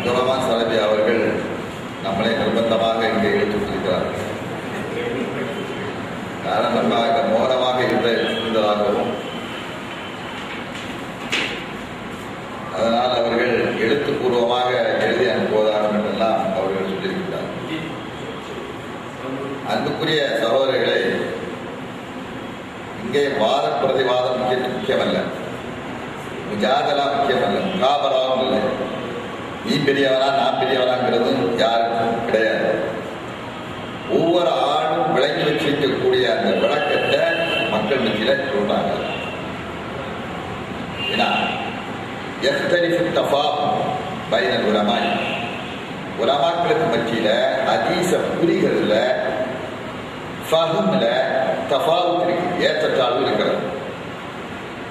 அப்துல் சலபி அவர்கள் நம்மளை நிர்பந்தமாக இங்கே எடுத்துக்கொண்டிருக்கிறார்கள். காரணமாக மோனமாக இருந்ததாகவும் அதனால் அவர்கள் எழுத்துப்பூர்வமாக எழுதி அனுப்புவதாக என்றெல்லாம் அவர்கள் சொல்லியிருக்கிறார். அன்புக்குரிய சகோதரர்களை, இங்கே வாத பிரதிவாதம் முக்கியமல்ல, முஜாதலா முக்கியமல்ல, முகாபராவும் இல்லை. நீ பெரியவனா நான் பெரியவனாங்கிறதும் யாருக்கும் கிடையாது. ஒவ்வொரு ஆளும் விளக்கி வச்சிருக்கக்கூடிய அந்த விளக்கத்தை மக்கள் மத்தியில சொல்றாங்க. ஏன்னா உலமாக்களுக்கு மத்தியில ஹதீஸ புரிகிறதுல ஃபஹ்ம்ல தஃபாவுத் இருக்கு, ஏற்றத்தாழ்வு இருக்கிறது.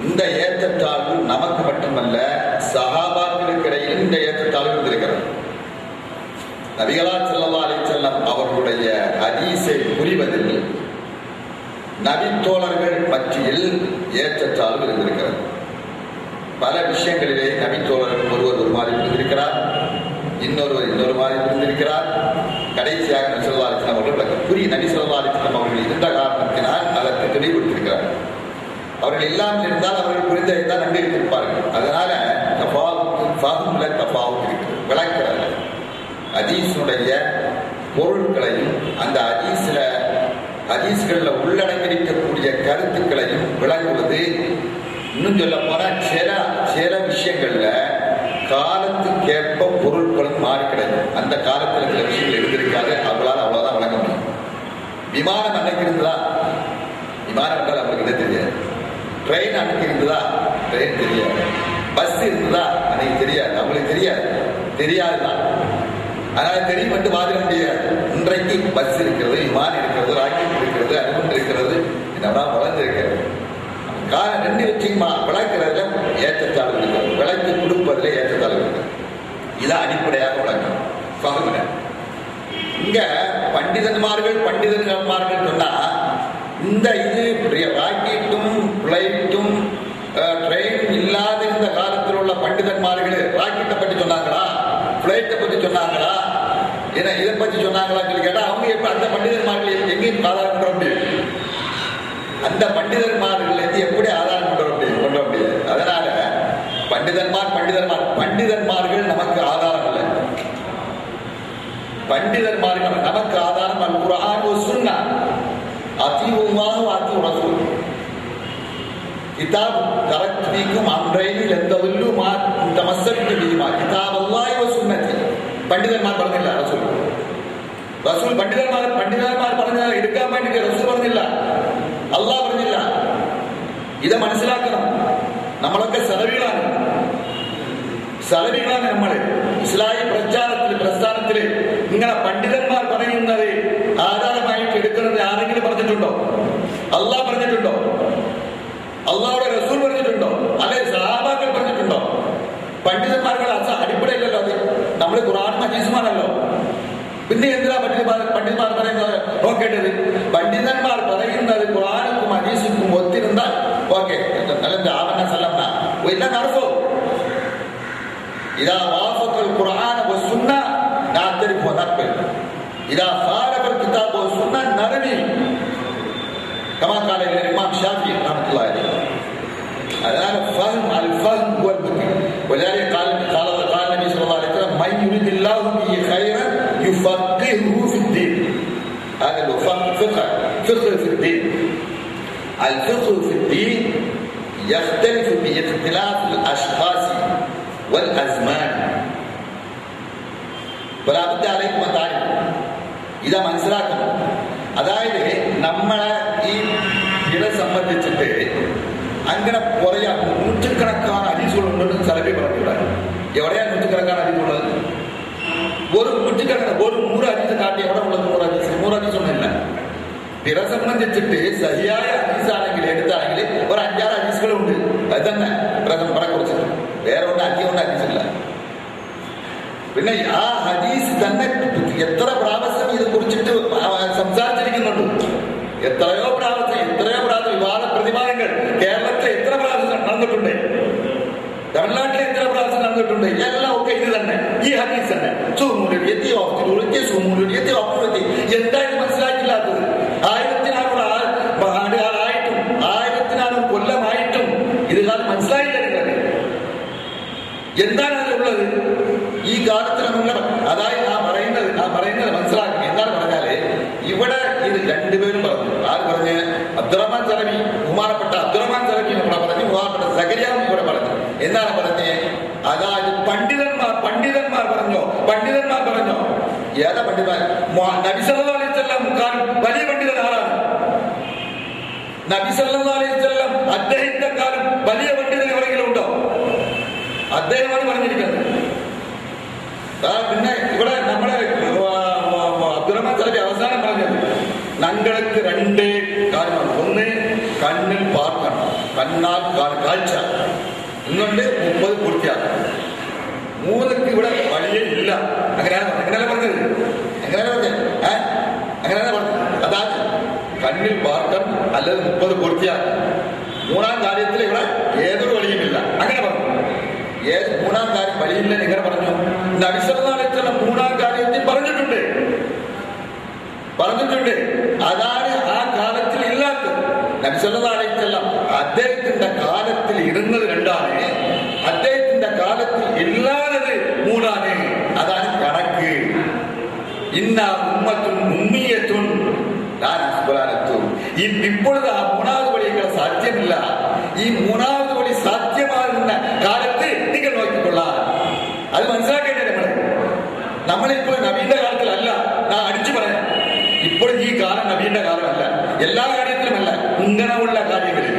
இந்த ஏற்றத்தாழ்வு நமக்கு மட்டுமல்ல, சஹாபாக்களுக்கு இடையில் இந்த ஏற்றத்தாழ்வு இருந்திருக்கிறது. நபிகளார் ஸல்லல்லாஹு அலைஹி வஸல்லம் அவர்களுடைய ஹதீஸை புரிவதில் நபித்தோழர்கள் மத்தியில் ஏற்றத்தாழ்வு இருந்திருக்கிறது. பல விஷயங்களிலே நபித்தோழர்கள் ஒருவர் ஒரு மாதிரி புரிந்திருக்கிறார், இன்னொருவர் இன்னொரு மாதிரி புரிந்திருக்கிறார். கடைசியாக நபி ஸல்லல்லாஹு அலைஹி வஸல்லம் அவர்கள் நபி ஸல்லல்லாஹு அலைஹி வஸல்லம் அவர்கள் இருந்த காரணத்தினால் அதற்கு தெளிவுபடுத்தியிருக்கிறார். அவர்கள் இல்லாமல் இருந்தால் அவர்கள் புரிந்ததை தான் நம்பி இருப்பார்கள். அதனால தஃபாவுத் இருக்கு, விளக்கிறது. ஹதீஸுடைய பொருட்களையும் அந்த ஹதீஸ்களில் உள்ளடங்கியிருக்கக்கூடிய கருத்துக்களையும் விளங்குவது, இன்னும் சொல்ல போனா சில விஷயங்கள்ல காலத்துக்கேற்ப பொருட்களும் மாறி கிடைக்கும். அந்த காலத்தில் சில விஷயங்கள் இருந்திருக்காது, அவங்களால அவ்வளவுதான் வழங்க முடியும். விமானம் அன்னைக்கு இருந்ததா? விமானம் என்றால் அவங்களுக்கு என்ன தெரியாது. ட்ரெயின் அன்னைக்கு இருந்ததா? ட்ரெயின் தெரியாது. பஸ் இருந்ததா? அன்னைக்கு தெரியாது, அவங்களுக்கு தெரியாதுதான். அதனால தெரியும் மட்டும் வாதிட முடியாது. இன்றைக்கு பஸ் இருக்கிறது, விமானம் இருக்கிறது, ராக்கெட் இருக்கிறது, அனுமன் இருக்கிறது, இதெல்லாம் வளர்ந்து இருக்கிறது. ரெண்டு விஷயம் விளக்குறதுல ஏற்றத்தாழ்வு இருக்கிறது, விளக்கு கொடுப்பதில் ஏற்றத்தாழ்வு இருக்கிறது. இதான் அடிப்படையாக விளக்கம். இங்க பண்டிதன்மார்கள் சொன்னா, இந்த இது ராக்கெட்டும் பிளைட்டும் ட்ரெயின் இல்லாத இந்த காலத்தில் உள்ள பண்டிதன்மார்கள் ராக்கெட்டை பற்றி சொன்னாங்களா, பிளைட்டை பற்றி சொன்னாங்களா, இதை பற்றி சொன்னாங்களான்னு சொல்லி கேட்டா அவங்க எப்ப அந்த பண்டிதன்மார்கள் எங்கேயும் ஆதாரம் கொண்டு வர முடியும்? அந்த பண்டிதன்மார்கள் எப்படி ஆதாரம் கொண்டு வர முடியாது. அதனால பண்டிதன்மார்கள் நமக்கு ஆதாரம் இல்லை. பண்டிதன்மார்கள் நமக்கு ஆதாரம் அல் குர்ஆன் வ சுன்னah. அத்தீஉல்லாஹ் வ அத்தீஉர் ரசூல். கிதாப் தரக்து ஃபீக்கும் அம்ரைன் லன் ததுல்லு மா தமஸ்ஸக்து பிஹிமா கிதாபல்லாஹி வ சுன்னதி. பண்டிதன்மார் പറഞ്ഞില്ല, ரசூல் பண்டிதன்மார் പറഞ്ഞ എടുക്കാൻ വേണ്ടി റസൂൽ പറഞ്ഞില്ല, അല്ലാഹ് പറഞ്ഞില്ല. ഇത് മനസ്സിലാക്കണം. നമ്മളൊക്കെ സലഫികളാണ്. നമ്മൾ ഇസ്ലാഹി പ്രസ്ഥാനത്തില് ഇങ്ങനെ പണ്ഡിതന്മാർ പറയുന്നത് ആധാരമായിട്ട് എടുക്കുന്നത് ആരെങ്കിലും പറഞ്ഞിട്ടുണ്ടോ? അല്ലാഹ് പറഞ്ഞിട്ടുണ്ടോ? അല്ലാഹുടെ റസൂൽ പറഞ്ഞിട്ടുണ്ടോ? അല്ലെ സഹാബാക്കൾ പറഞ്ഞിട്ടുണ്ടോ? പണ്ഡിതന്മാർക്ക് അടിப்படைയില്ലല്ലോ. അത് നമ്മൾ ഖുർആനും ഹദീസുമാണല്ലോ. പിന്നെ എന്തിനാ പണ്ഡിതന്മാർ പറയുന്നത് നോക്കേണ്ടത്? പണ്ഡിതന്മാർ പറയുന്നത് ഖുർആനുക്കും ഹദീസുക്കും ഒത്തിരുന്നാൽ ഓക്കെ, ആവന സല്ലംന വഇല്ല നർഫു. ഇദാ വാഫഖൽ ഖുർആന വസുന്ന നഅ്തരിഫു വനഖ്ബൽ. ഇദാ ഖാലഫൽ കിതാബ വസുന്ന നർമി. കമാ ഖാല ഇമാം ഷാഫി റഹ്മത്തുള്ളാഹി അലൈഹി. அதனால ஃபஹ்ம் அல்-ஃபஹ்ம் هو البديل. ولذلك قال النبي صلى الله عليه وسلم من يريد الله به خيرا يفقهه في الدين. هذا هو فقه في الدين. الفقه في الدين يختلف باختلاف الاشخاص والازمان. فلا بد عليكم ان تعرفوا. ഇതാ മനസ്സിലാക്കണം. അതായത് നമ്മളെ ഈ ഇതിനെ സംബന്ധിച്ചിട്ട് അങ്ങനെ പറയാ നൂற்றுക്കണക്കാன ഹദീസുകളുണ്ടെന്ന് സലഫി പറഞ്ഞിട്ടുണ്ട്. എവിടെയാണ് നൂற்றுക്കണക്കാன ഹദീസുള്ളത്? ഒരു നൂற்றுക്കണക്കാണ്, ഒരു 100 ഹദീസ് കാട്ടി എവിടെ ഉള്ളത്? 100 ഹദീസ് ഒന്നുമില്ല. ഇതിനെ സംബന്ധിച്ചിട്ട് സഹിയായ ഹദീസാണെങ്കിൽ എടുത്താണെങ്കിൽ ഒരു 5-6 ഹദീസുകളുണ്ട്. അത് തന്നെ ഇവിടെ കുറിച്ചിട്ട് വേറെ ഒന്ന് അധികം ഹദീസില്ല. പിന്നെ ആ ഹദീസ് തന്നെ എത്ര പ്രാവശ്യം ഇത് കുറിച്ചിട്ട് സംസാരിച്ചിരിക്കുന്നുണ്ട്. എത്രയോ പ്രാവശ്യം വിവാദ പ്രതിവാദങ്ങൾ കേരളത്തിൽ എത്ര പ്രാവശ്യം നടന്നിട്ടുണ്ട്, തമിഴ്നാട്ടിൽ എത്ര പ്രാവശ്യം നടന്നിട്ടുണ്ട്, എല്ലാം ഒക്കെ ഇത് തന്നെ. ഈ ഹദീസ് തന്നെ. എന്തായാലും മനസ്സിലാക്കില്ലാത്തത് 1400 കൊല്ലമായിട്ടും ഇത് കാലം മനസ്സിലായില്ല നിങ്ങൾക്ക്. എന്താണ് അതിലുള്ളത്? ഈ കാലത്തിൽ നമ്മൾ അതായത് ആ പറയുന്നത് മനസ്സിലാക്കി. എന്താണ് പറഞ്ഞാല് ഇവിടെ ഇത് രണ്ടുപേരും പറഞ്ഞു. ആര് പറഞ്ഞ്? അബ്ദുറഹ്മാൻ സലഫി, ബഹുമാനപ്പെട്ട അബ്ദുറഹ്മാൻ സലഫി ഇവിടെ പറഞ്ഞു, ബഹുമാനപ്പെട്ട സകരിയാവും ഇവിടെ പറഞ്ഞു. എന്താണ് പറഞ്ഞത്? അതായത് പണ്ഡിതന്മാർ പറഞ്ഞോ? ഏതാ പണ്ഡിതന്മാർ? നബി സല്ലല്ലാഹു അലൈഹി വസല്ലം വലിയ പണ്ഡിതൻ ആരാണ്? നബി സല്ലല്ലാഹു അലൈഹി വസല്ലം അദ്ദേഹത്തിന്റെ കാലം വലിയ പണ്ഡിതൻ എവിടെയെങ്കിലും ഉണ്ടോ? അദ്ദേഹമാണ് പറഞ്ഞിരിക്കുന്നത്. പിന്നെ ഇവിടെ നമ്മുടെ അബ്ദുറഹ്മാൻ സലഫി അവസാനം പറഞ്ഞത് ഞങ്ങൾക്ക് 2 കാര്യമാണ്. ഒന്ന്, കണ്ണിൽ പാർക്കണം, കണ്ണാൽ കാഴ്ച. ഇന്നുണ്ട് 30 പൂർത്തിയാക്കണം. 3ക്ക് ഇവിടെ വഴിയേ ഇല്ല. അങ്ങനെയല്ല പറഞ്ഞത്. അതായത് കണ്ണിൽ പാർക്കണം അല്ലെങ്കിൽ 30 പൂർത്തിയാക്കണം. 3ാം കാര്യത്തിൽ ഇവിടെ ഏതൊരു വഴിയുമില്ല. അങ്ങനെ പറഞ്ഞു. ഏത് 3ാം കാര്യം വഴിയില്ലെന്ന് എങ്ങനെ പറഞ്ഞു? നബി സല്ലല്ലാഹു അലൈഹി വസല്ലം 3ാം കാര്യത്തിൽ പറഞ്ഞിട്ടുണ്ട്. അതാണ് ആ കാലത്തിൽ ഇല്ലാത്തത്. നബി സല്ലല്ലാഹു അലൈഹി വസല്ലം അദ്ദേഹത്തിന്റെ കാലത്തിൽ ഇരുന്നത് 2ആണ്, അദ്ദേഹത്തിന്റെ കാലത്തിൽ ഇല്ലാത്തത് 3ആണ്. അതാണ് കണക്ക്. ഇന്ന ഉമ്മത്തുൻ ഉമ്മിയത്തുൻ ഇപ്പോഴത്തെ ആ 3ാമത് വഴികൾ സാധ്യമില്ല. ഈ 3ാമത് വഴി സാധ്യമാകുന്ന കാലത്ത് നിങ്ങൾ നോക്കിക്കൊള്ളാം. അത് മനസ്സിലാക്കേണ്ടത് നമ്മളിപ്പോൾ നബീന്റെ കാലത്തിലല്ല. ഞാൻ അടിച്ചു പറയാം, ഇപ്പോൾ ഈ കാലം നബീന്റെ കാലമല്ല. എല്ലാ കാര്യത്തിലുമല്ല, ഇങ്ങനെയുള്ള കാര്യങ്ങളിൽ,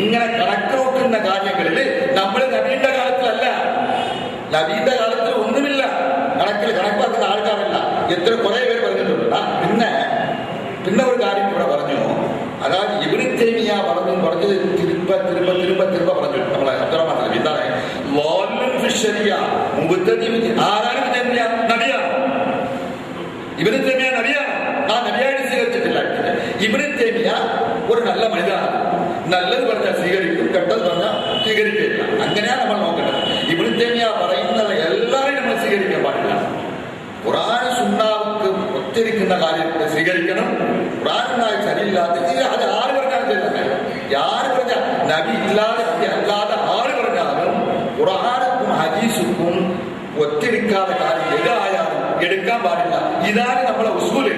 ഇങ്ങനെ കണക്ക് നോക്കുന്ന കാര്യങ്ങളിൽ നമ്മൾ നബീന്റെ കാലത്തിലല്ല. നബീന്റെ കാലത്തിൽ ഒന്നുമില്ല. കണക്കാക്കുന്ന ആൾക്കാരല്ല. കുറെ പേര് പറഞ്ഞിട്ടുണ്ട്. പിന്നെ ഒരു കാര്യം ഇവിടെ പറഞ്ഞു. അതായത് ഇബ്നു തൈമിയ്യ പറഞ്ഞത് തിരുമ്പ പറഞ്ഞു. നമ്മളെ അബ്ദുറഹ്മാൻ സലഫി എന്താണ്? ആരാണ് നബിയാണ്? ഇബ്നു തൈമിയ്യ നബിയാണ്. ആ നബിയായിട്ട് സ്വീകരിച്ചിട്ടില്ല. ഇബ്നു തൈമിയ്യ ഒരു നല്ല മനിതനാണ്. നല്ലത് പറഞ്ഞാൽ സ്വീകരിക്കും, കെട്ടത് പറഞ്ഞാൽ സ്വീകരിക്കില്ല. അങ്ങനെയാണ് നമ്മൾ നോക്കേണ്ടത്. ഇബ്നു തൈമിയ്യ പറയുന്നത് എല്ലാവരെയും നമ്മൾ സ്വീകരിക്കാൻ പാടില്ല. ഖുർആൻ സുന്നത്ത് ഒത്തിരിക്കുന്ന കാര്യത്തെ സ്വീകരിക്കണം. ഖുർആനുമായി ശരിയില്ലാത്ത അത് ആര് പറഞ്ഞാലും ആര് പറഞ്ഞാൽ നബി അല്ലാതെ ആര് പറഞ്ഞാലും ഖുർആനും ഹദീസുക്കും ഒത്തിരിക്കാത്ത കാര്യം ഏതായാലും എടുക്കാൻ പാടില്ല. ഇതാണ് നമ്മളെ ഉസൂല്.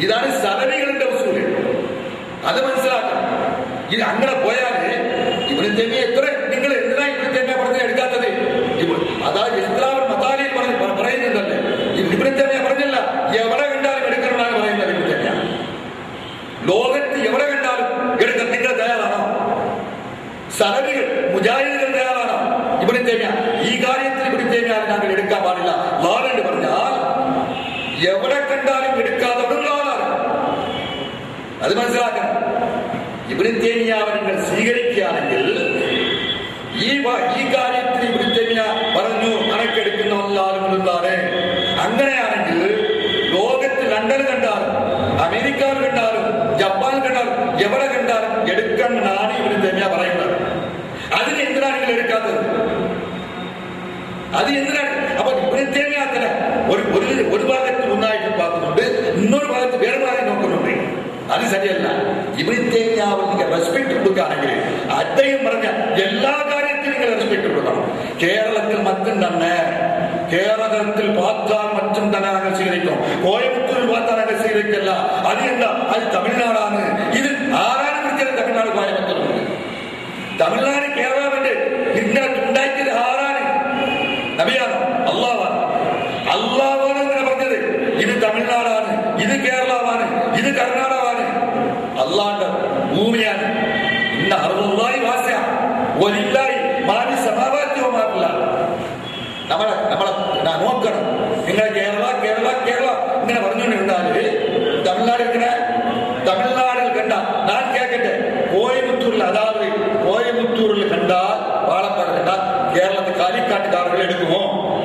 ഇതാണ് സലഫികളുടെ ഉസൂല്. അത് മനസ്സിലാക്കണം. ഇത് അങ്ങനെ പോയാല് ഇബ്നു തൈമിയ്യ നിങ്ങൾ എന്തിനാ ഇബ്നു തൈമിയ്യ പറഞ്ഞത് എടുക്കാത്തത്? അതായത് ഇസ്ലാമിൽ മതാലിയിൽ പറയുന്നുണ്ടല്ലേ. ഇബ്നു തൈമിയ്യ പറഞ്ഞില്ല എവിടെ കണ്ടാലും എടുക്കണമെന്നാണ് പറയുന്നത്. ഇബ്നു തൈമിയ്യ ലോകത്ത് എവിടെ കണ്ടാലും എടുക്കാൻ നിങ്ങൾ തയ്യാറാണോ? സലഫികൾ മുജാഹിദുകൾ തയ്യാറാണോ? ഇബ്നു തൈമിയ്യ ഈ കാര്യത്തിൽ ഇബ്നു തൈമിയ്യ ഞങ്ങൾ എടുക്കാൻ പാടില്ല. വാറണ്ട് പറഞ്ഞാൽ എവിടെ കണ്ടാലും എടുക്കാത്തവരും ആളാണ്. അത് മനസ്സിലാക്കണം. ഇബ്നു തൈമിയ്യ നിങ്ങൾ സ്വീകരിക്കുകയാണെങ്കിൽ ഈ കാര്യത്തിൽ ഇബ്നു തൈമിയ്യ പറഞ്ഞു കണക്കെടുക്കുന്ന ഒന്നാളുകളാണ്. അങ്ങനെയാണെങ്കിൽ ലോകത്ത് ലണ്ടൻ കണ്ടാലും അമേരിക്കയിൽ കണ്ടാലും ജപ്പാൻ കണ്ടാലും എവിടെ കണ്ടാലും എടുക്കണമെന്നാണ് ഇബ്നു തൈമിയ്യ പറയുന്നത്. അതിന് എന്തിനാണ് നിങ്ങൾ എടുക്കാത്തത്? അത് എന്തിനാണ്? അപ്പൊ ഇബ്നു തൈമിയ്യ ഒരു ഭാഗത്ത് ഒന്നായിട്ട് பார்க்குന്നുണ്ട്, இன்னொரு ഭാഗത്ത് വേറെ ഭാഗം നോക്കുന്നുണ്ട്. അത് ശരിയല്ല. ഇബ്നു തൈമിയ്യ റെസ്പെക്ട് കൊടുക്കുകയാണെങ്കിൽ അദ്ദേഹം പറഞ്ഞ എല്ലാ കാര്യത്തിലും നിങ്ങൾ റെസ്പെക്ട് കൊടുക്കണം. കേരളത്തിൽ മറ്റും തന്നെ, കേരളത്തിൽ பார்த்தாൽ മറ്റും തന്നെ ഞങ്ങൾ സ്വീകരിക്കും. കോയമ്പത്തൂരിൽ பார்த்தாൽ ഞങ്ങൾ സ്വീകരിക്കല്ല. അത് എന്താ? അത് തമിഴ്നാടാണ്. ഇത് ആരാണ് വിളിച്ചത്? തമിഴ്നാട് കോയമ്പത്തൂർ. തമിഴ്നാട് കേരളത്തിന്റെ ഇങ്ങനെ ഉണ്ടാക്കിയത് ആരാണ്? നബിയാണ്, അള്ളാഹാണ്. അള്ളാഹാണ് ഇങ്ങനെ പറഞ്ഞത്. ഇത് തമിഴ്നാടാണ്, ഇത് കേരളമാണ്, ഇത് കർണാടകമാണ്. അള്ളാന്റെ ഭൂമിയാണ്. ഇന്ന അറുപതായി വാസ്യ ഒലില്ലായി മാനി സമാവാദ്യവും മാറില്ല. നമ്മളെ നോക്കണം. നിങ്ങൾ കേരള കേരള കേരള ഇങ്ങനെ പറഞ്ഞുകൊണ്ടിരുന്നാല് തമിഴ്നാടിൽ കണ്ട ഞാൻ കേൾക്കട്ടെ, കോയമ്പത്തൂരിൽ, അതായത് കോയമ്പത്തൂരിൽ കണ്ടാൽ വാളപ്പാട് കണ്ടാൽ കേരളത്തിൽ കാലിക്കാട്ടുകാരുടെ എടുക്കുമോ?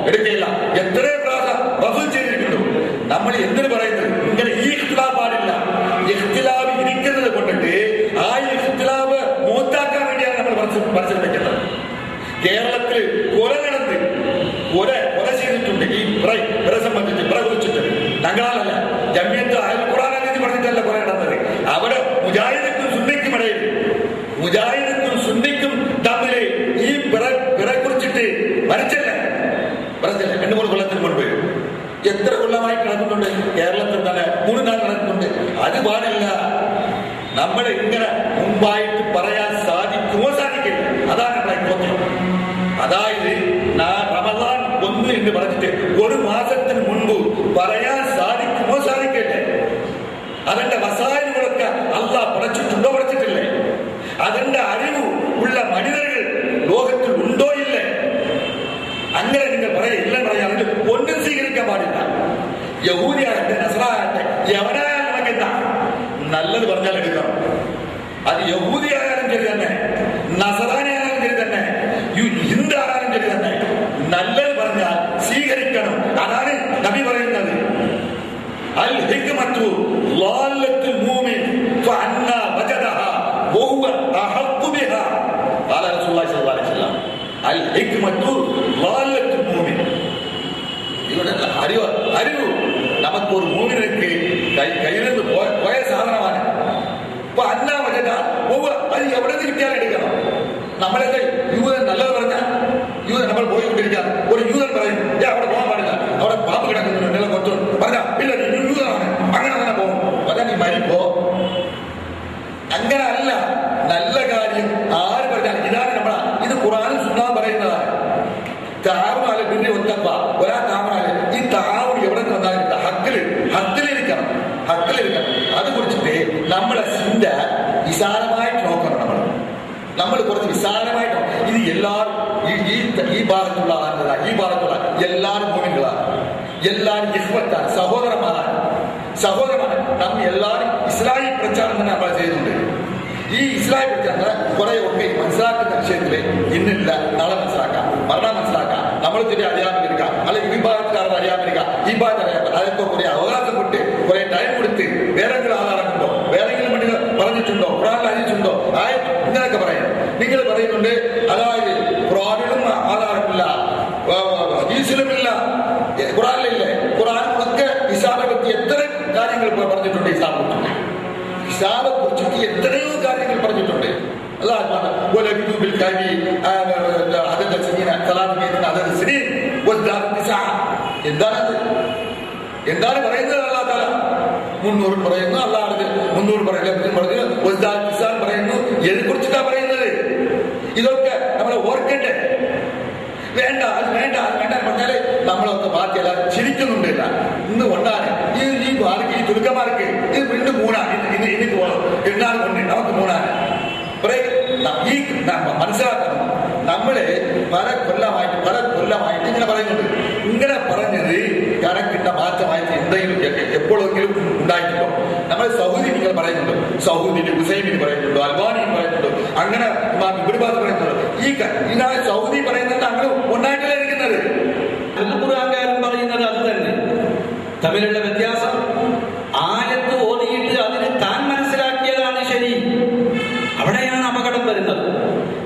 എടുക്കില്ല. എത്രയും പ്രാവശ്യം റഫൽ ചെയ്തിരിക്കുന്നു. നമ്മൾ എന്തിനു പറയുന്നത്? ഇങ്ങനെ ഈ ഇഖ്തിലാഫ് പാടില്ല. ഇഖ്തിലാഫ് ഇരിക്കുന്നത് കൊണ്ടിട്ട് ആ ഇഖ്തിലാഫ് മൂത്താക്കാൻ വേണ്ടിയാണ് നമ്മൾ പരിശ്രമിക്കുന്നത്. കേരളത്തിൽ കൊല നടന്ന് കൊല കേരളത്തിൽ തന്നെ 3 നാൾ നടക്കുന്നുണ്ട്. അത് പാടില്ല. നമ്മൾ ഇങ്ങനെ മുമ്പായിട്ട് പറയാൻ സാധിക്കുമോ സാധിക്കില്ല. അതാണ് നമ്മളെ ചോദ്യം. അതായത് റമദാൻ 1 എന്ന് പറഞ്ഞിട്ട് 1 മാസത്തിന് മുൻപ് പറയാൻ സാധിക്കുമോ സാധിക്കില്ലേ? അതിന്റെ വസായനങ്ങളൊക്കെ അല്ലാഹ് പഠിച്ചിട്ടുണ്ടോ പഠിച്ചിട്ടില്ലേ? അതിന്റെ അറിവ് ഉള്ള മനിതர்கள் ലോകത്തിൽ ഉണ്ടോ ഇല്ലേ? അങ്ങനെ നിങ്ങൾ പറയില്ല പറയാൻ ഒന്നും സ്വീകരിക്കാൻ പാടില്ല. യഹൂദിയാകട്ടെ നസ്രായാകട്ടെ എവനായാലും നമുക്കെന്താ നല്ലത് പറഞ്ഞാൽ എടുക്കണം. അത് യഹൂദിയായാലും ശരി തന്നെ, നസറാനിയായാലും ശരി തന്നെ, ഹിന്ദു ആയാലും ശരി തന്നെ, നല്ലത് പറഞ്ഞാൽ സ്വീകരിക്കണം. അതാണ് നബി പറയുന്നത്. അൽ ഹിക്മത്തു ളാലത്തുൽ മുഅ്മിൻ ഫഅന്നാ വജദഹ വഹുവ അഹഖു ബിഹാ ഖാല റസൂലുള്ളാഹി സ്വല്ലല്ലാഹു അലൈഹി വസല്ലം. അൽ ഹിക്മത്തു ളാലത്തുൽ മുഅ്മിൻ. ഇവിടെ അറിവ് നമുക്ക് ഒരു മുഅ്മിനിക്ക് കയ്യിൽ നിന്ന് പോയ സാധനമാണ്. അപ്പൊ അന്നാ വജദ അത് എവിടെ നിന്ന് കിട്ടിയാൽ എടുക്കണം. നമ്മളൊക്കെ യൂതൻ നല്ലത് പറഞ്ഞാൽ യൂതൻ നമ്മൾ പോയിക്കൊണ്ടിരിക്കുക. ഒരു യൂതൻ പറയും അവിടെ പോകാൻ പാടില്ല, അവിടെ പാമ്പ് കിടക്കുന്നുണ്ട്, നില കൊച്ചു പറഞ്ഞാൽ ഇല്ല യൂതനാണ്, അങ്ങനെ തന്നെ പോകും. പറഞ്ഞാൽ നീ മരിപ്പോ. അങ്ങനെ അല്ല. നല്ല കാര്യം ആര് പറഞ്ഞാൽ ഇതാണ് ഇത് ഖുർആനിൽ സുന്നത്തും പറയുന്നതാണ്. താവനാല് പിന്നെ ഒത്തപ്പ ഒരാ താവനാല് ഈ താവണി എവിടെ നിന്ന് വന്നാലും ഹത്തിലിരിക്കണം. അത് കുറിച്ചിട്ട് നമ്മളെ ചിന്ത വിശാലമായിട്ട് നോക്കണം. നമ്മൾ കുറച്ച് വിശാലമായിട്ട് ഇത് എല്ലാവരും ഈ ഭാഗത്തുള്ള ആളുകളാണ്, ഈ ഭാഗത്തുള്ള എല്ലാവരും മോമികളാണ്, എല്ലാവരും ഇസ്മത്താണ്, സഹോദരന്മാരാണ്. നമ്മൾ എല്ലാവരും ഇസ്ലാമിക് പ്രചാരണം തന്നെ നമ്മൾ ചെയ്യുന്നുണ്ട്. ഈ ഇസ്ലാമിക് പ്രചാരണം കുറെ ഒക്കെ മനസ്സിലാക്കുന്ന വിഷയത്തില് ഇന്നില്ല നാളെ മനസ്സിലാക്കാം, മരണം മനസ്സിലാക്കാം, നമ്മൾ തിരി അറിയാമെന്നിരിക്കാം, അല്ലെങ്കിൽ ഈ ഭാഗത്തുകാരുടെ അറിയാമെന്നിരിക്കാം, ഈ ഭാഗത്ത് അറിയാം. അതൊക്കെ കുറെ അവകാശപ്പെട്ട് കുറെ ടൈം കൊടുത്ത് വേറെങ്കിലും ആധാരമുണ്ടോ, വേറെങ്കിലും വേണ്ടി പറഞ്ഞിട്ടുണ്ടോ, ഖുർആനിൽ അറിയിച്ചിട്ടുണ്ടോ, ഇങ്ങനെയൊക്കെ പറയും. നിങ്ങൾ പറയുന്നുണ്ട് അതായത് ഖുർആനിലും ആധാരമില്ല, ഹദീസിലുമില്ല, ഖുർആനിലില്ലേ. ഖുർആനിലൊക്കെ ഇസ്ലാമിനെ പറ്റി എത്ര കാര്യങ്ങൾ പറഞ്ഞിട്ടുണ്ട്. ഇസ്ലാമിനെ കുറിച്ചിട്ട് എത്രയോ കാര്യങ്ങൾ പറഞ്ഞിട്ടുണ്ട്. എന്താണ് പറയുന്നത്? അല്ലാഹു തആല 300 പറയുന്നു, അല്ലാഹു 300 പറയുന്നു. എതിനെ കുറിച്ചിട്ടാ പറയുന്നത്? ഇതൊക്കെ നമ്മൾ ഓർക്കണ്ടേ? വേണ്ട അത് വേണ്ട പറഞ്ഞാല് നമ്മളൊക്കെ ബാക്കിയല്ല ചിരിക്കുന്നുണ്ടില്ല. ഇന്ന് കൊണ്ടാണ് ഈ ആർക്ക് ഈ തുലുക്കമാർക്ക് ഇത് വീണ്ടും 3 ഇന്ന് പോകണം എന്നാണ് കൊണ്ട് നമുക്ക് 3 ഈ മനസ്സിലാക്കണം. നമ്മള് പല കൊല്ലമായിട്ട് ഇങ്ങനെ പറയുന്നുണ്ട്. ഇങ്ങനെ പറഞ്ഞത് കണക്കിട്ട മാറ്റമായിട്ട് എന്തെങ്കിലും എപ്പോഴെങ്കിലും ഉണ്ടായിട്ടുണ്ടോ? നമ്മൾ സൗദി നിങ്ങൾ പറയുന്നുണ്ട്, സൗദിന് ഹുസൈമിന് പറയുന്നുണ്ടോ, അൽബാനിയും പറയുന്നുണ്ടോ, അങ്ങനെ ഇവിടെ പറയുന്നുണ്ടോ? ഈ സൗദി പറയുന്നത് അങ്ങനെ ഉണ്ടായിട്ടല്ലേ ഇരിക്കുന്നത്. ഖുർആൻകാരൻ പറയുന്നത് അത് തന്നെ. തമ്മിലുള്ള വ്യത്യാസം ആയത്ത് ഓതിയിട്ട് അതിന് താൻ മനസ്സിലാക്കിയതാണ് ശരി, അവിടെയാണ് അപകടം വരുന്നത്.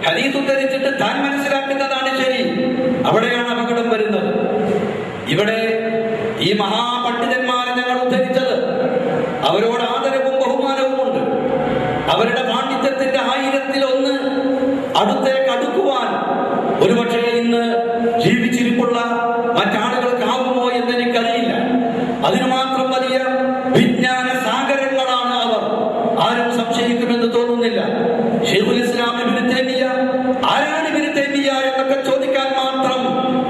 ഹദീസ് ഉദ്ധരിച്ചിട്ട് താൻ മനസ്സിലാക്കുന്നതാണ് ശരി, അവിടെയാണ് അപകടം വരുന്നത്. ഇവിടെ ഈ മഹാപണ്ഡിതന്മാരെ ഞങ്ങൾ ഉദ്ധരിച്ചത് അവരോട് ആദരവും ബഹുമാനവുമുണ്ട്. അവരുടെ പാണ്ഡിത്യത്തിന്റെ 1000-1 അടുത്തേക്ക് അടുക്കുവാൻ ഒരുപക്ഷെ ഇന്ന് ജീവിച്ചിരിപ്പുള്ള മറ്റാളുകൾക്കാവുമോ എന്ന് എനിക്കറിയില്ല. അതിനു മാത്രം വലിയ വിജ്ഞാന സാഗരങ്ങളാണ് അവർ. ആരും സംശയിക്കുമെന്ന് തോന്നുന്നില്ല. ശൈഖുൽ ഇസ്ലാം ഇബ്നു തൈമിയ്യ ആരാണ് ഇബ്നു തൈമിയ്യ എന്നൊക്കെ ചോദിക്കാൻ മാത്രം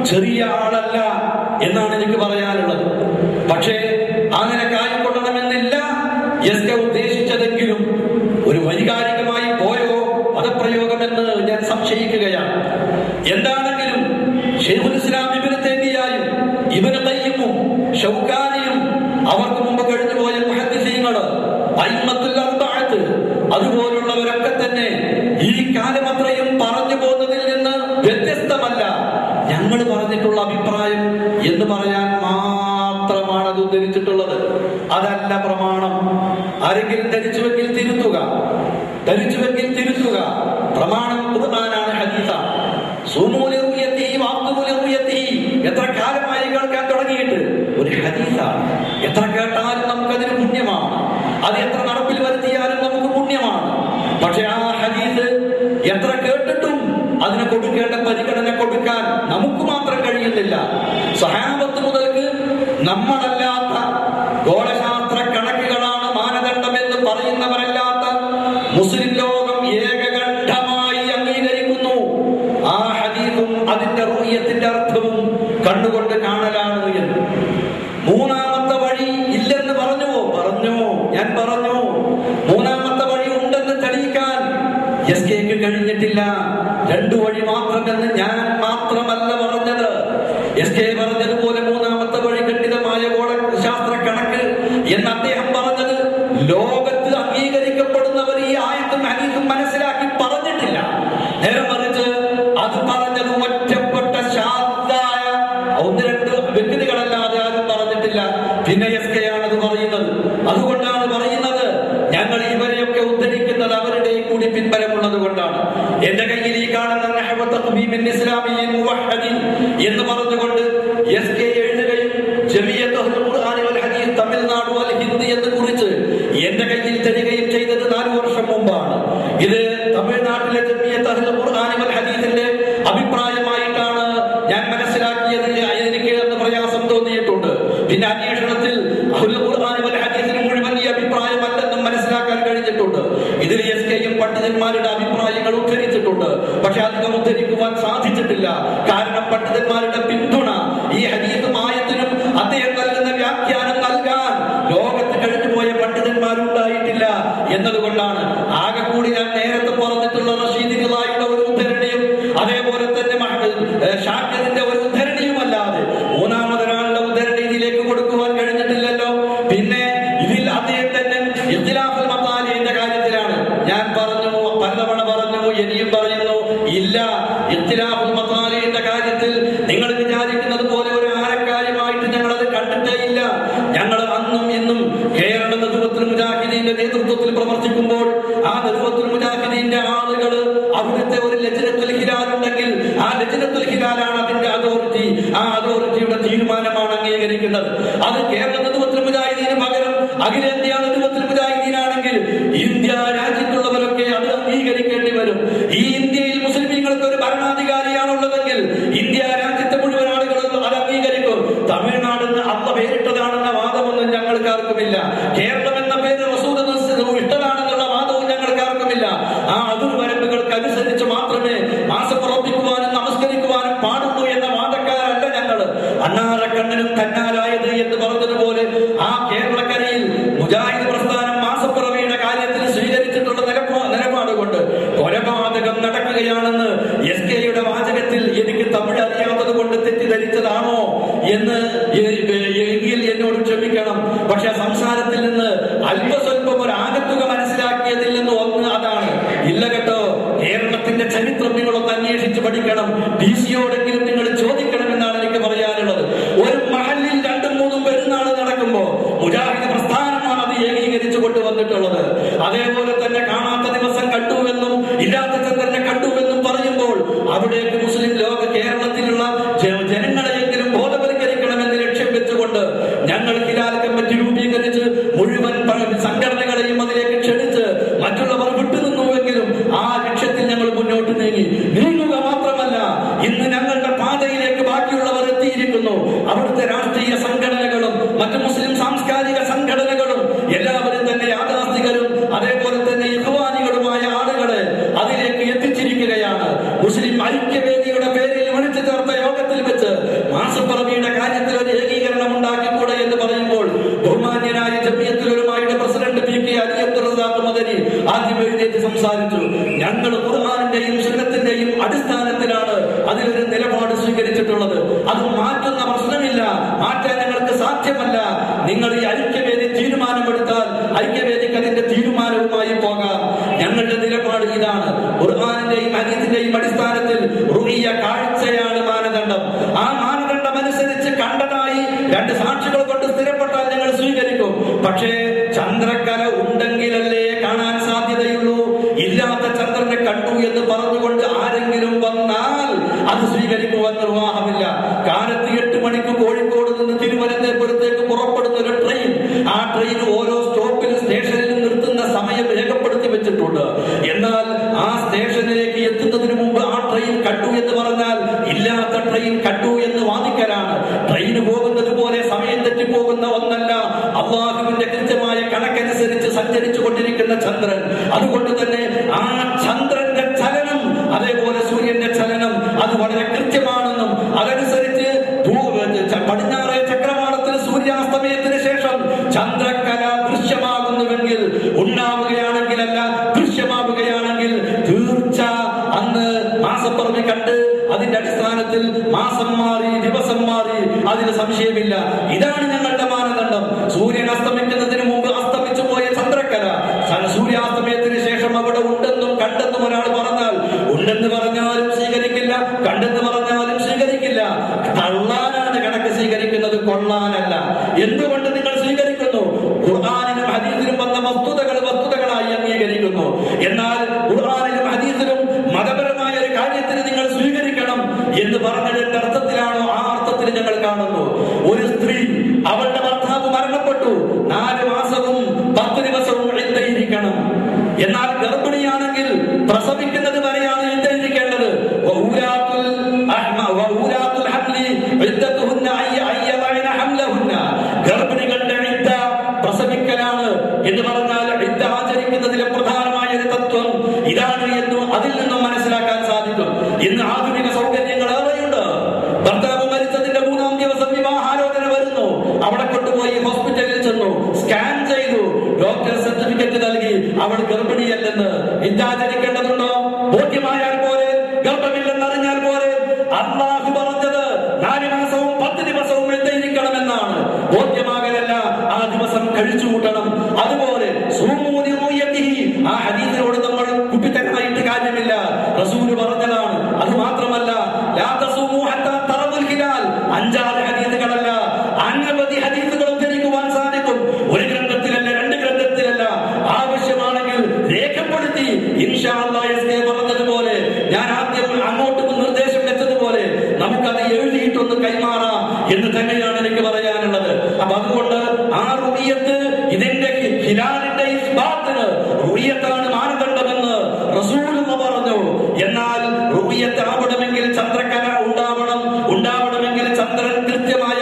ചെറിയ ആളല്ല എന്നാണ് എനിക്ക് പറയാനുള്ളത്. പക്ഷേ അങ്ങനെ കാര്യപ്പെടണമെന്നില്ല ഉദ്ദേശിച്ചതെങ്കിലും ഒരു വൈകാരികമായി പോയോ പദപ്രയോഗമെന്ന് ഞാൻ സംശയിക്കുകയാണ്. എന്താണെങ്കിലും ശൈഖുൽ ഇസ്ലാം ഇബ്നു തൈമിയ്യയും ഇബ്നു ഖയ്യിമും ശൗകാനിയും അവർക്ക് മുമ്പ് കഴിഞ്ഞുപോയ മുഹദ്ദിസീങ്ങൾ അയിമ്മത്തുൽ അർബഅത്ത് അതുപോലുള്ളവരൊക്കെ തന്നെ ഈ കാലമത്രയും പറഞ്ഞു പോകുന്നതിൽ നിന്ന് വ്യത്യസ്തമല്ല ഞങ്ങൾ പറഞ്ഞിട്ടുള്ള അഭിപ്രായം എന്ന് പറയാൻ മാത്രമാണ് അത് ഉദ്ധരിച്ചിട്ടുള്ളത്. അതല്ല പ്രമാണം. ആരെങ്കിലും ധരിച്ചുവെങ്കിൽ തിരുത്തുക. പ്രമാണം ഖുർആനാണ്, ഹദീസാണ്. എത്ര കാലമായി കേൾക്കാൻ തുടങ്ങിയിട്ട് ഒരു ഹദീസാണ്. എത്ര കേട്ടാലും നമുക്കതിന് പുണ്യമാണ്. അത് എത്ര നടപ്പിൽ വരുത്തിയാലും നമുക്ക് പുണ്യമാണ്. പക്ഷെ ആ ഹദീസ് എത്ര കേട്ടിട്ടും അതിന് കൊടുക്കേണ്ട പരിഗണന കൊടുക്കാൻ നമുക്ക് മാത്രം കഴിയുന്നില്ല. സഹാബത്ത് മുതൽക്ക് നമ്മളല്ലാത്ത ഗോളശാസ്ത്ര കണക്കുകളാണ് മാനദണ്ഡം എന്ന് പറയുന്നവരല്ലാത്ത മുസ്ലിം ലോകം ഏകകണ്ഠമായി അംഗീകരിക്കുന്നു. ആ ഹദീസും അതിന്റെ റൂയത്തിന്റെ അർത്ഥവും കണ്ണുകൊണ്ട് കാണലാണ് എന്ന്. മൂന്നാമത്തെ വഴി ഇല്ലെന്ന് പറഞ്ഞു. ഞാൻ പറഞ്ഞു മൂന്നാമത്തെ വഴി ഉണ്ടെന്ന് തെളിയിക്കാൻ എസ്കെക്ക് കഴിഞ്ഞിട്ടില്ല. 2 വഴി മാത്രമെന്ന് ഞാൻ മാത്രമല്ല പറഞ്ഞത്. എസ്കെ പറഞ്ഞതുപോലെ മൂന്നാമത്തെ വഴി ഖണ്ഡിതമായ ഗോളശാസ്ത്ര കണക്ക് എന്ന് അദ്ദേഹം പറഞ്ഞത് ലോകത്ത് അംഗീകരിക്കപ്പെടുന്നവർ ഈ ആയത്തും ഹദീസും മനസ്സിലാക്കി പറഞ്ഞിട്ടില്ല. നേരെ മറിച്ച് അത് പറഞ്ഞത് ഒറ്റപ്പെട്ട ശാസ്ത്രായ 1-2 വ്യക്തികളല്ലാതെ ആരും പറഞ്ഞിട്ടില്ല. പിന്നെ എസ്കെയാണത് പറയുന്നത്. അതുകൊണ്ടാണ് പറയുന്നത് ഞങ്ങൾ ഇവരെയൊക്കെ ഉദ്ധരിക്കുന്നത് അവരുടെ കൂടി പിൻബലമുള്ളത് കൊണ്ടാണ്. എന്റെ കയ്യിൽ ഈ കാണുന്ന എന്ന് പറഞ്ഞുകൊണ്ട് എസ്കെ എഴുതുകയും ജമിയത്ത് അഹ്ലുൽ ഖുർആൻ വൽ ഹദീസ് തമിഴ്നാട് വൽ ഹിന്ദ് എന്ന് കുറിച്ച് എന്റെ കയ്യിൽ തരികയും ചെയ്തത് 4 വർഷം മുമ്പാണ്. ഇത് തമിഴ്നാട്ടിലെ ജമിയത്ത് അഹ്ലുൽ ഖുർആൻ വൽ ഹദീസിന്റെ അഭിപ്രായമായിട്ടാണ് ഞാൻ മനസ്സിലാക്കിയത്. എനിക്ക് എന്ന് പ്രയാസം തോന്നിയിട്ടുണ്ട്. പിന്നെ അന്വേഷണത്തിൽ അഹ്ലുൽ ഖുർആൻ വൽ ഹദീസിന് മുഴുവൻ ഈ അഭിപ്രായമല്ലെന്നും മനസ്സിലാക്കാൻ കഴിഞ്ഞിട്ടുണ്ട്. ഇതിൽ എസ്കെയും പണ്ഡിതന്മാരുടെ അഭിപ്രായങ്ങൾ ഉദ്ധരിച്ചിട്ടുണ്ട്. പക്ഷെ അധികം ഉദ്ധരിക്കുവാൻ സാധിച്ചിട്ടില്ല. കാരണം പണ്ഡിതന്മാരുടെ പിന്തുണ ഈ ഹദീസും ആയത്തിനും അദ്ദേഹം നൽകുന്ന വ്യാഖ്യാനം നൽകാൻ ലോകത്ത് കഴിഞ്ഞുപോയ പണ്ഡിതന്മാരുണ്ടായിട്ടില്ല എന്നതുകൊണ്ടാണ്. ആകെ കൂടി ഞാൻ നേരത്തെ പറഞ്ഞിട്ടുള്ള റഷീദ് റിളായുടെ ഒരു ഉദ്ധരണിയും അതേപോലെ തന്നെ ഷാക്കിറിന്റെ ഒരു ഉദ്ധരണിയുമല്ലാതെ മൂന്നാമതൊരാളുടെ ഉദ്ധരണി ഇതിലേക്ക് കൊടുക്കുവാൻ കഴിഞ്ഞിട്ടില്ലല്ലോ. പിന്നെ ഇതിൽ അദ്ദേഹം തന്നെ ഇഖ്തിലാഫുൽ മസാലിഹിന്റെ കാര്യത്തിലാണ്. ഞാൻ പറഞ്ഞു, പലതവണ പറഞ്ഞു, ഇനിയും പറയുന്നു, ഇല്ല. ഇഖ്തിലാഫുൽ മസാലിഹിന്റെ കാര്യത്തിൽ നിങ്ങൾ വിചാരിക്കുന്നത് പോലെ ഒരു ആരക്കാര്യമായിട്ട് ഞങ്ങളത് കണ്ടിട്ടേ ഇല്ല. ഞങ്ങൾ അന്നും ഇന്നും കേരള നദുവത്തുൽ മുജാഹിദീന്റെ നേതൃത്വത്തിൽ പ്രവർത്തിക്കുമ്പോൾ ആ നദുവത്തുൽ മുജാഹിദീന്റെ ആളുകൾ അവിടുത്തെ ഒരു ലജ്നത്തുൽ ഹിലാൽ ഉണ്ടെങ്കിൽ ആ ലജ്നത്തുൽ ഹിലാലാണ് അതിന്റെ അതോറിറ്റി. ആ അതോറിറ്റിയുടെ തീരുമാനമാണ് അംഗീകരിക്കുന്നത്. അത് കേരള നദുവത്തുൽ മുജാഹിദീന് പകരം അഖിലേന്ത്യാ നദുവത്തുൽ മുജാഹിദീനാണെങ്കിൽ ഇന്ത്യ രാജ്യത്തുള്ളവരൊക്കെ അത് അംഗീകരിക്കേണ്ടി വരും. ഈ ഇന്ത്യയിൽ മുസ്ലിമീങ്ങൾക്ക് ഒരു ഭരണാധികാരിയാണുള്ളതെങ്കിൽ ഇന്ത്യ രാജ്യത്തെ മുഴുവൻ ആളുകളും അത് അംഗീകരിക്കും. തമിഴ്നാടിന് അള്ള പേരിട്ടതാണെന്ന വാദമൊന്നും ഞങ്ങൾക്കാർക്കുമില്ല. കേരളം എന്ന പേര് റസൂൽ ഇട്ടതാണെന്നുള്ള വാദവും ഞങ്ങൾക്കാർക്കുമില്ല. ആ അതിർവരമ്പുകൾക്ക് അനുസരിച്ച് മാത്രമേ മാസം ഉറപ്പിക്കുവാനും നമസ്കരിക്കുവാനും പാടുള്ളൂ എന്ന വാദക്കാരല്ല ഞങ്ങൾ. അണ്ണാറക്കണ്ണനും തന്നാലായത് എന്ന് പറഞ്ഞതുപോലെ ആ കേരളക്കരയിൽ മുജാഹിദ് പ്രസ്ഥാനം മാസപ്പിറവിയുടെ കാര്യത്തിൽ സ്വീകരിച്ചിട്ടുള്ള നിലപാട് കൊണ്ട് കൊലപാതകം നടക്കുകയാണെന്ന് എസ്കെയുടെ വാചകത്തിൽ എനിക്ക് തമിഴ് അറിയാത്തത് കൊണ്ട് തെറ്റിദ്ധരിച്ചതാണോ എന്ന് എങ്കിൽ എന്നോട് ക്ഷമിക്കണം. പക്ഷെ സംസാരത്തിൽ നിന്ന് അല്പസ്വല്പം ഒരു ആകത്തുക മനസ്സിലാക്കിയതിൽ നിന്ന് ഒന്ന് അതാണ്. ഇല്ല കേട്ടോ, കേരളത്തിന്റെ ചരിത്രം നിങ്ങളൊന്ന് അന്വേഷിച്ച് പഠിക്കണം. DC-യോടെങ്കിലും നിങ്ങൾ ചോദിക്കണമെന്നാണ് എനിക്ക് പറയാനുള്ളത്. ഒരു മഹല്ലിൽ 2-3 പെരുന്നാൾ നടക്കുമ്പോ മുജാഹിദ് പ്രസ്ഥാനമാണ് അത് ഏകീകരിച്ചു കൊണ്ടുവന്നിട്ടുള്ളത്. അതേപോലെ തന്നെ കാണാത്ത ദിവസം കണ്ടുവെന്നും ഇല്ലാത്ത ചന്ദ്രനെ കണ്ടുവെന്നും പറയുമ്പോൾ അവിടേക്ക് മുസ്ലിം ലോക കേരളത്തിലുള്ള ജനങ്ങളെയെങ്കിലും ബോധവൽക്കരിക്കണമെന്ന് ലക്ഷ്യം വെച്ചുകൊണ്ട് ഞങ്ങൾ ഹിലാൽ കമ്മിറ്റി രൂപീകരിച്ച് മുഴുവൻ സംഘടനകളെയും അതിലേക്ക് ക്ഷണിച്ച് മറ്റുള്ളവർ വിട്ടുനിന്നുവെങ്കിലും ആ ലക്ഷ്യത്തിൽ ഞങ്ങൾ മുന്നോട്ട് നീങ്ങുക മാത്രമല്ല, ഇന്ന് ഞങ്ങളുടെ പാതയിലേക്ക് ബാക്കിയുള്ളവർ എത്തിയിരിക്കുന്നു. അവിടുത്തെ രാഷ്ട്രീയ സംഘടനകളും മറ്റു മുസ്ലിം സാംസ്കാരിക സംഘടനകളും എല്ലാവരും തന്നെ യാഥാസ്ഥികരും അതേപോലെ തന്നെ ഇഖ്വാനികളുമായ ആളുകളെ അതിലേക്ക് എത്തിച്ചിരിക്കുകയാണ്. മുസ്ലിം ഐക്യവേദിയുടെ പേരിൽ വിളിച്ചു ചേർത്ത യോഗത്തിൽ വെച്ച് മാസപ്പിറവിയുടെ കാര്യത്തിൽ ഒരു ഏകീകരണം ഉണ്ടാക്കിക്കൂടെ എന്ന് പറയുമ്പോൾ ബഹുമാന്യനായ ജമിയത്തുൽ ഉലമായുടെ പ്രസിഡന്റ് PK അലി അബ്ദുൽ റസാഖ് മദനി ആദ്യം എഴുന്നേറ്റ് സംസാരിച്ചു. ഞങ്ങൾ ഖുർആനിന്റെയും സുന്നത്തിന്റെയും അടിസ്ഥാനത്തിലാണ് അതിലൊരു നിലപാട് സ്വീകരിച്ചിട്ടുള്ളത്. അത് മാറ്റുന്ന പ്രശ്നമില്ല, മാറ്റാൻ ഞങ്ങൾക്ക് സാധ്യമല്ല. നിങ്ങൾ ഈ ഐക്യവേദി തീരുമാനമെടുത്താൽ ഐക്യവേദിക്ക് അതിന്റെ തീരുമാനവുമായി പോകാം. ഞങ്ങളുടെ നിലപാട് ഇതാണ്. ഖുർആനിന്റെയും ഹദീസിന്റെയും അടിസ്ഥാനത്തിൽ റുഇയ കാഴ്ചയാണ് മാനദണ്ഡം. ആ മാനദണ്ഡം അനുസരിച്ച് കണ്ടതായി 2 സാക്ഷികൾ കൊണ്ട് സ്ഥിരപ്പെട്ടാൽ ഞങ്ങൾ സ്വീകരിക്കും. പക്ഷേ ചന്ദ്രക്കല ഉണ്ടെങ്കിലല്ലേ കാണാൻ സാധ്യതയുള്ളൂ. ഇല്ലാത്ത ചന്ദ്രനെ കണ്ടു എന്ന് പറഞ്ഞുകൊണ്ട് ആരെങ്കിലും വന്നാൽ അത് സ്വീകരിക്കുവാൻ നിർവാഹമില്ല. കാലത്ത് 8 മണിക്ക് കോഴിക്കോട് നിന്ന് തിരുവനന്തപുരത്തേക്ക് പുറപ്പെടുന്ന ഒരു ട്രെയിൻ, ആ ട്രെയിൻ ഓരോ സ്റ്റോപ്പിലും സ്റ്റേഷനിലും നിർത്തുന്ന സമയം രേഖപ്പെടുത്തി വെച്ചിട്ടുണ്ട്. എന്നാൽ ആ സ്റ്റേഷനിലേക്ക് എത്തുന്നതിന് മുമ്പ് ആ ട്രെയിൻ കണ്ടു എന്ന് പറഞ്ഞാൽ ഇല്ലാത്ത ട്രെയിൻ കണ്ടു എന്ന് വാദിക്കലാണ്. ട്രെയിൻ പോകുന്നത് പോലെ സമയം തെറ്റിപ്പോകുന്ന ഒന്നല്ല. അള്ളാഹുവിന്റെ കൃത്യമായ കണക്കനുസരിച്ച് സഞ്ചരിച്ചു കൊണ്ടിരിക്കുന്ന ചന്ദ്രൻ. അതുകൊണ്ട് തന്നെ ആ ചന്ദ്രന്റെ ചലനം, അതേപോലെ സൂര്യന്റെ ചലനം അത് വളരെ കൃത്യമാണെന്നും അതനുസരിച്ച് പടിഞ്ഞാറേ ചക്രവാളത്തിൽ സൂര്യാസ്തമയത്തിന് ശേഷം ചന്ദ്രക്കല ദൃശ്യമാകുന്നുവെങ്കിൽ, ഉണ്ടാവുകയാണെങ്കിലല്ല ദൃശ്യമാവുകയാണെങ്കിൽ തീർച്ച അന്ന് മാസപ്പിറവി കണ്ട് അതിന്റെ അടിസ്ഥാനത്തിൽ മാസം മാറി ദിവസം മാറി, അതിന് സംശയമില്ല. ഇതാണ് ഞങ്ങളുടെ മാനദണ്ഡം. സൂര്യൻ അസ്തമിക്കുന്നതിന് മുമ്പ് അസ്തമിച്ചു പോയ ചന്ദ്രക്കല സൂര്യാസ്തമയത്തിന് ശേഷം അവിടെ ഉണ്ടെന്നും കണ്ടെന്നും ഒരാൾ പറഞ്ഞാൽ, ഉണ്ടെന്ന് പറഞ്ഞാലും സ്വീകരിക്കില്ല, കണ്ടെന്ന് പറഞ്ഞാലും സ്വീകരിക്കില്ല. തള്ളാനാണ് കണക്ക് സ്വീകരിക്കുന്നത്, കൊള്ളാനല്ല. എന്തുകൊണ്ട് നിങ്ങൾ സ്വീകരിക്കുന്നു? ഖുർആനിലും ഹദീസിലും വന്ന വസ്തുതകളായി അംഗീകരിക്കുന്നു. എന്നാൽ ഖുർആനിലും ഹദീസിലും മതപരമായ ഒരു കാര്യത്തിന് നിങ്ങൾ സ്വീകരിക്കണം എന്ന് പറഞ്ഞതിന്റെ അർത്ഥത്തിലാണോ? ആ അർത്ഥത്തിൽ ഞങ്ങൾ കാണുന്നു. ഒരു സ്ത്രീ, അവളുടെ ഭർത്താവ് മരണപ്പെട്ടു, 4 മാസവും 10 ദിവസവും ഇരിക്കണം. എന്നാൽ ഗർഭിണിയാണെങ്കിൽ പ്രസവിക്കുന്നത് വരെയാണ് ഇരിക്കേണ്ടത്. ഗർഭിണികളുടെ ഇദ്ദ പ്രസവിക്കലാണ് എന്ന് പറഞ്ഞാൽ ഇദ്ദ ആചരിക്കുന്നതിലെ പ്രധാനമായ ഒരു തത്വം ഇതാണ് എന്നും അതിൽ നിന്നും മനസ്സിലാക്കാൻ സാധിക്കും. ഇന്ന് ആധുനിക സൗകര്യങ്ങൾ ഏറെയുണ്ട്. ഭർത്താവ് മരിച്ചതിന്റെ 3-ാം ദിവസം വിവാഹാലോചന വരുന്നു. അവിടെ കൊണ്ടുപോയി ഹോസ്പിറ്റലിൽ ചെന്നു, സ്കാൻ ചെയ്തു, ഡോക്ടർ സർട്ടിഫിക്കറ്റ് നൽകി അവൾ ഗർഭിണിയല്ലെന്ന്. ഇദ്ദാചരിക്കേണ്ടതുണ്ടോ? ബോധ്യമായാൽ പോലെ, ഗർഭമില്ലെന്ന് അറിഞ്ഞാൽ പോലെ. അല്ലാഹു പറഞ്ഞത് 4 മാസവും 10 ദിവസവും ഇരിക്കണമെന്നാണ്. ബോധ്യമാകലല്ല, ആ ദിവസം കഴിച്ചു കൂട്ടണം. അതുപോലെ ആ ഹദീസിനോട് നമ്മൾ കുപ്പിത്തരമായിട്ട് കാര്യമില്ല, റസൂല് പറഞ്ഞതാണ്. അത് മാത്രമല്ല, 5-6 ഹദീസുകളല്ല, അനവധി ഹദീസുകൾ ഉദ്ധരിക്കുവാൻ സാധിക്കും. ഒരു ഗ്രന്ഥത്തിലല്ല, 2 ഗ്രന്ഥത്തിലല്ല. ആവശ്യമാണെങ്കിൽ രേഖപ്പെടുത്തി ഇൻഷാ അല്ലാഹ് പറഞ്ഞതുപോലെ, ഞാൻ ആദ്യം അങ്ങോട്ട് നിർദ്ദേശം വെച്ചതുപോലെ നമുക്കത് എഴുതിയിട്ടൊന്ന് കൈമാറാം എന്ന് തന്നെയാണ് എനിക്ക് പറയാനുള്ളത്. അപ്പൊ അതുകൊണ്ട് ആ റുഇയത്ത്, ഇതിന്റെ ഹിലാലിന്റെ ഇസ്ബാത്തിന് റുഇയത്താണ് മാനദണ്ഡമെന്ന് റസൂലുള്ളാഹി പറഞ്ഞു. എന്നാൽ റുഇയത്ത് ആവണമെങ്കിൽ ചന്ദ്രക്കല ഉണ്ടാവണമെങ്കിൽ ചന്ദ്രൻ കൃത്യമായ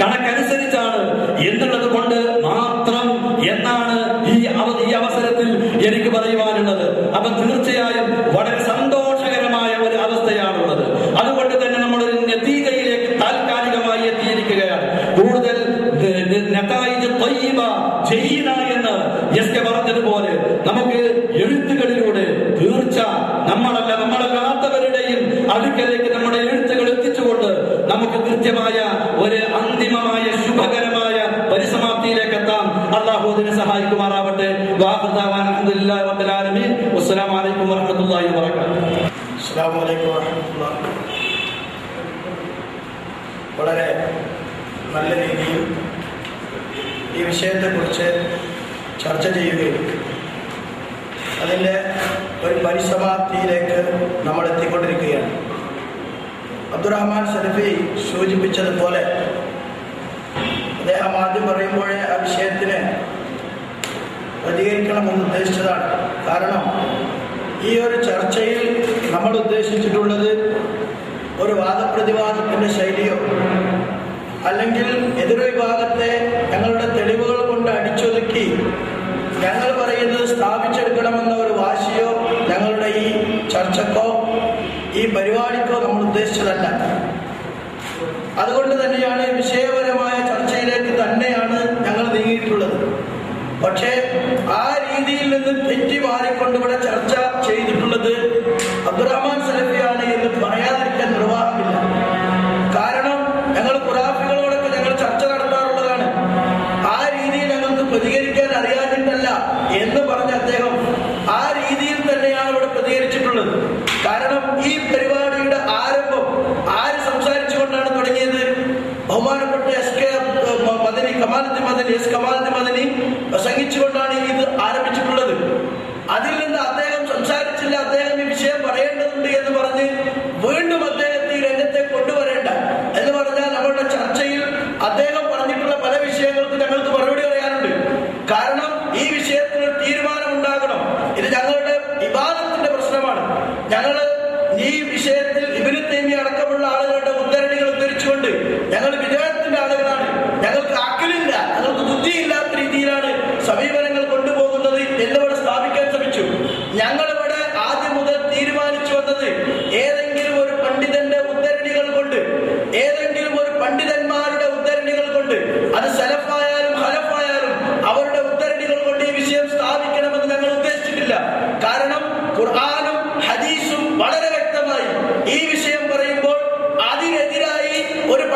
കണക്കനുസരിച്ചാണ് എന്നുള്ളത് കൊണ്ട് മാത്രം എന്നാണ് ഈ അവസരത്തിൽ എനിക്ക് പറയുവാനുള്ളത്. അപ്പൊ തീർച്ചയായും വളരെ സന്തോഷകരമായ ഒരു അവസ്ഥയാണുള്ളത്. അതുകൊണ്ട് തന്നെ നമ്മൾ ഒരു നതീജയിലേക്ക് താൽക്കാലികമായി എത്തിയിരിക്കുകയാണ്. കൂടുതൽ എന്ന് എസ്കെ പറഞ്ഞതുപോലെ നമുക്ക് എഴുത്തുകളിലൂടെ തീർച്ച നമ്മളല്ലാത്തവരുടെയും അടുക്കലേക്ക് നമ്മുടെ എഴുത്തുകൾ എത്തിച്ചുകൊണ്ട് നമുക്ക് കൃത്യമായ ഒരു അന്തിമമായ ശുഭകരമായ പരിസമാപ്തിയിലേക്ക് എത്താം. അല്ലാഹു അതിനെ സഹായിക്കുമാറാവട്ടെ. അൽഹംദുലില്ലാഹി റബ്ബിൽ ആലമീൻ. അസ്സലാമു അലൈക്കും വറഹ്മത്തുള്ളാഹി വബറകാതുഹു. അസ്സലാമു അലൈക്കും വറഹ്മത്തുള്ളാഹി. വളരെ നല്ല രീതിയിൽ ഈ വിഷയത്തെക്കുറിച്ച് ചർച്ച ചെയ്യുകയും അതിൻ്റെ ഒരു പരിസമാപ്തിയിലേക്ക് നമ്മൾ എത്തിക്കൊണ്ടിരിക്കുകയാണ്. അബ്ദുറഹ്മാൻ സലഫി സൂചിപ്പിച്ചതുപോലെ അദ്ദേഹം ആദ്യം പറയുമ്പോഴേ ആ വിഷയത്തിന് പ്രതികരിക്കണമെന്ന് ഉദ്ദേശിച്ചതാണ്. കാരണം ഈ ഒരു ചർച്ചയിൽ നമ്മൾ ഉദ്ദേശിച്ചിട്ടുള്ളത് ഒരു വാദപ്രതിവാദത്തിൻ്റെ ശൈലിയോ അല്ലെങ്കിൽ എതിർവിഭാഗത്തെ ഞങ്ങളുടെ തെളിവുകൾ കൊണ്ട് അടിച്ചൊതുക്കി ഞങ്ങൾ പറയുന്നത് സ്ഥാപിച്ചെടുക്കണമെന്ന ഒരു വാശിയോ ഞങ്ങളുടെ ഈ ചർച്ചക്കോ ഈ പരിപാടിക്കോ നമ്മൾ ഉദ്ദേശിച്ചതല്ല. അതുകൊണ്ട് തന്നെയാണ് വിഷയപരമായ ചർച്ചയിലേക്ക് തന്നെയാണ് ഞങ്ങൾ നീങ്ങിയിട്ടുള്ളത്. പക്ഷേ ആ രീതിയിൽ നിന്ന് തെറ്റി മാറിക്കൊണ്ട് ഇവിടെ ചർച്ച ചെയ്തിട്ടുള്ളത് അബ്ദുറഹ്മാൻ സലഫിയാണ് എന്ന് പറയാതിരിക്കാൻ നിർവാഹമില്ല. കാരണം ഞങ്ങൾ ഖുറാഫികളോടൊക്കെ ഞങ്ങൾ ചർച്ച നടത്താറുള്ളതാണ്. ആ രീതിയിൽ ഞങ്ങൾക്ക് പ്രതികരിക്കാൻ അറിയാഞ്ഞിട്ടല്ല എന്ന് പറഞ്ഞ അദ്ദേഹം ആ രീതിയിൽ തന്നെയാണ് ഇവിടെ പ്രതികരിച്ചിട്ടുള്ളത്. കാരണം ഈ പരിപാടിയുടെ ആരംഭം ആര് സംസാരിച്ചുകൊണ്ടാണ് തുടങ്ങിയത്? ബഹുമാനപ്പെട്ട കമാലുദ്ദീൻ മദനി പ്രസംഗിച്ചുകൊണ്ടാണ് ഇത് ആരംഭിച്ചിട്ടുള്ളത്. അതിൽ നിന്ന് അദ്ദേഹം സംസാരിച്ചില്ല, അദ്ദേഹം ഈ വിഷയം പറയേണ്ടതുണ്ട് എന്ന് പറഞ്ഞ് വീണ്ടും അദ്ദേഹത്തെ ഈ രംഗത്തെ കൊണ്ടുവരേണ്ട എന്ന് പറഞ്ഞാൽ നമ്മളുടെ ചർച്ചയിൽ അദ്ദേഹം പറഞ്ഞിട്ടുള്ള പല വിഷയങ്ങൾക്കും ഞങ്ങൾക്ക് മറുപടി പറയാനുണ്ട്. കാരണം ഈ വിഷയത്തിൽ ഒരു തീരുമാനം ഉണ്ടാകണം. ഇത് ഞങ്ങളുടെ ഇബാദത്തിന്റെ പ്രശ്നമാണ്. ഞങ്ങൾ ഈ വിഷയത്തിൽ ഇബ്നു തൈമിയ്യ അടക്കമുള്ള ആളുകളുടെ ഉദ്ധരണികൾ ഉദ്ധരിച്ചുകൊണ്ട് ഞങ്ങൾ വിദേഹത്തിന്റെ ആളുകളാണ്, ഞങ്ങൾക്ക് അഖിലില്ല, ഞങ്ങൾക്ക് ബുദ്ധിയില്ലാത്ത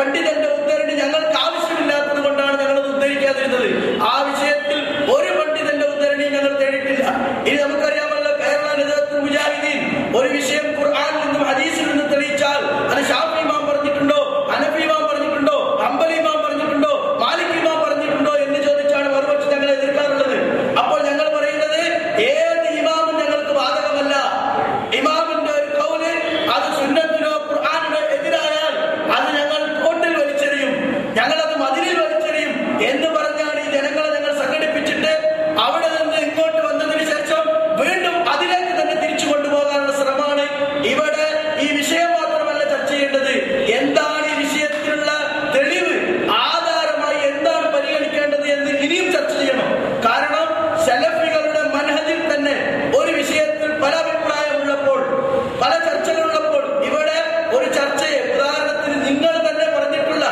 പണ്ഡിതന്റെ ഉദ്ധരണി ഞങ്ങൾക്ക് ആവശ്യമില്ലാത്തത് കൊണ്ടാണ് ഞങ്ങളത് ഉദ്ധരിക്കാതിരുന്നത്. ആ വിഷയത്തിൽ ഒരു പണ്ഡിതന്റെ ഉദ്ധരണി ഞങ്ങൾ തേടിയിട്ടില്ല. ഇനി നമുക്കറിയാമല്ലോ, കേരള നേതൃത്വ മുജാഹിദീൻ ഒരു വിഷയം ഖുർആനിൽ നിന്നും ഹദീസിൽ നിന്നും തെളിയിച്ചാൽ അത് ഷാഫി ഇമാം പറഞ്ഞിട്ടുണ്ടോ, ഹനഫി ഇമാം പറഞ്ഞിട്ടുണ്ടോ, ഹംബലി ഇമാം പറഞ്ഞിട്ടുണ്ടോ, മാലിക് ഇമാം പറഞ്ഞിട്ടുണ്ടോ എന്ന് ചോദിച്ചാണ് മറുപക്ഷെ ഞങ്ങൾ എതിർക്കാറുള്ളത്. അപ്പോൾ ഞങ്ങൾ പറയുന്നത് ഏത് ഇമാമും ഞങ്ങൾക്ക് ബാധകമല്ല. ഇമാമിന്റെ ഒരു ഖൗല് അത് സുന്നത്തിനോ ഖുർആനിനോ എതിരായാൽ അത് ഞങ്ങൾ കോട്ടിൽ വലിച്ചെറിയും, ഞങ്ങളത് മതിലിൽ വലിച്ചെറിയും എന്ന് പറഞ്ഞാണ് ഈ ജനങ്ങളെ ഞങ്ങൾ സംഘടിപ്പിച്ചിട്ട് അവിടെ നിന്ന് ഇങ്ങോട്ട് വന്നതിന് ശേഷം വീണ്ടും അതിലേക്ക് തന്നെ തിരിച്ചു കൊണ്ടുപോകാനുള്ള ശ്രമമാണ്. ഇവിടെ ഈ വിഷയം മാത്രമല്ല ചർച്ച ചെയ്യേണ്ടത്, എന്താണ് ഈ വിഷയത്തിലുള്ള തെളിവ്, ആധാരമായി എന്താണ് പരിഗണിക്കേണ്ടത് എന്ന് ഇനിയും ചർച്ച ചെയ്യണം. കാരണം സലഫികളുടെ മൻഹജിൽ തന്നെ ഒരു വിഷയത്തിൽ പല അഭിപ്രായമുള്ളപ്പോൾ, പല ചർച്ചകളുള്ളപ്പോൾ ഇവിടെ ഒരു ചർച്ചയെ, ഉദാഹരണത്തിന് നിങ്ങൾ തന്നെ പറഞ്ഞിട്ടുള്ള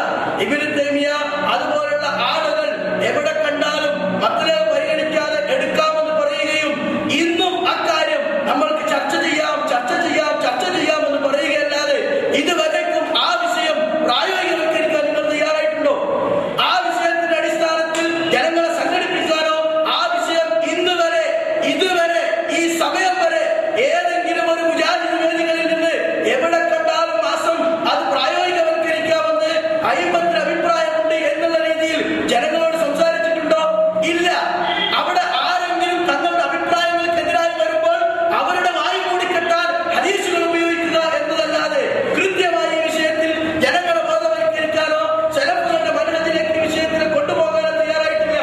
ഇബ്നു തൈമിയ അതുപോലുള്ള ആളുകൾ എവിടെ കണ്ടാലും മത്ലബ് പരിഗണിക്കാതെ എടുക്കാമെന്ന് പറയുകയും ഇന്നും അക്കാര്യം നമ്മൾക്ക് ചർച്ച ചെയ്യാമെന്ന് പറയുകയല്ലാതെ ഇതുവരേക്കും ആ വിഷയം പ്രായോഗികവൽക്കരിക്കാൻ നിങ്ങൾ തയ്യാറായിട്ടുണ്ടോ? ആ വിഷയത്തിന്റെ അടിസ്ഥാനത്തിൽ ജനങ്ങളെ സംഘടിപ്പിക്കാനോ ആ വിഷയം ഇതുവരെ ഈ സമയം വരെ ഏതെങ്കിലും ഒരു മുജാഹിദ് വേദികളിൽ നിന്ന് എവിടെ കണ്ടാലും മാസം അത് പ്രായോഗികവൽക്കരിക്കാമെന്ന് അയിമത്തിന് അഭിപ്രായമുണ്ട് എന്നുള്ള രീതിയിൽ ജനങ്ങളോട് സംസാരിച്ചിട്ടുണ്ടോ? ഇല്ല. അവിടെ ആരെങ്കിലും തങ്ങളുടെ അഭിപ്രായങ്ങൾക്കെതിരായി വരുമ്പോൾ അവരുടെ വായു മൂടിക്കെട്ടാൻ ഹദീസുകൾ ഉപയോഗിക്കുക എന്നതല്ലാതെ കൃത്യമായി ഈ വിഷയത്തിൽ ജനങ്ങളെ ബോധവൽക്കരിക്കാനോ സലഫുകളുടെ മനസ്സിലേക്ക് ഈ വിഷയത്തിൽ കൊണ്ടുപോകാനോ തയ്യാറായിട്ടില്ല.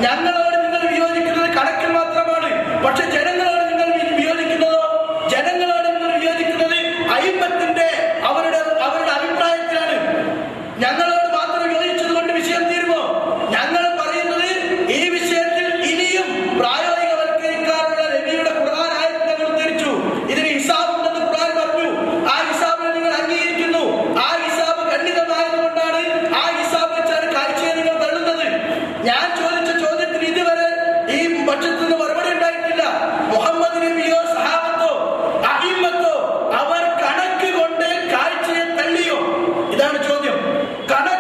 ഞങ്ങളോട് നിങ്ങൾ വിയോജിക്കുന്നത് കണക്കിൽ മാത്രമാണ്. പക്ഷെ ജനങ്ങളോട് നിങ്ങൾ വിയോജിക്കുന്നത് അയിമത്തിന്റെ അവരുടെ അഭിപ്രായത്തിലാണ്. ഞങ്ങളോട് മാത്രം വിയോജിച്ചത് കൊണ്ട് വിഷയം തീരുമോ? ഞങ്ങൾ പറയുന്നത് ഈ വിഷയത്തിൽ ഇനിയും പ്രായോഗികവൽക്കരിക്കാനുള്ള നബിയുടെ ഖുർആൻ ആയത്ത് ഞങ്ങൾ ഉദ്ധരിച്ചു. ഇതിന് ഹിസാബ് ഉണ്ടെന്ന് ഖുർആൻ പറഞ്ഞു. ആ ഹിസാബിനെ നിങ്ങൾ അംഗീകരിക്കുന്നു. ആ ഹിസാബ് ഖണ്ഡിതമായതുകൊണ്ടാണ് ആ ഹിസാബ് വെച്ചാണ് കാഴ്ചയെ നിങ്ങൾ തള്ളുന്നത്. ഞാൻ ചോദിച്ച ചോദ്യത്തിന് ഇതുവരെ ഈ പക്ഷത്തു നിന്ന് മറുപടി ഉണ്ടായിട്ടില്ല. മുഹമ്മദ് നബിയോ സഹാബത്തോ അഹിമ്മത്തോ അവർ കണക്ക് കൊണ്ട് കാഴ്ചയെ തള്ളിയോ? ഇതാണ് ചോദ്യം. കണക്ക്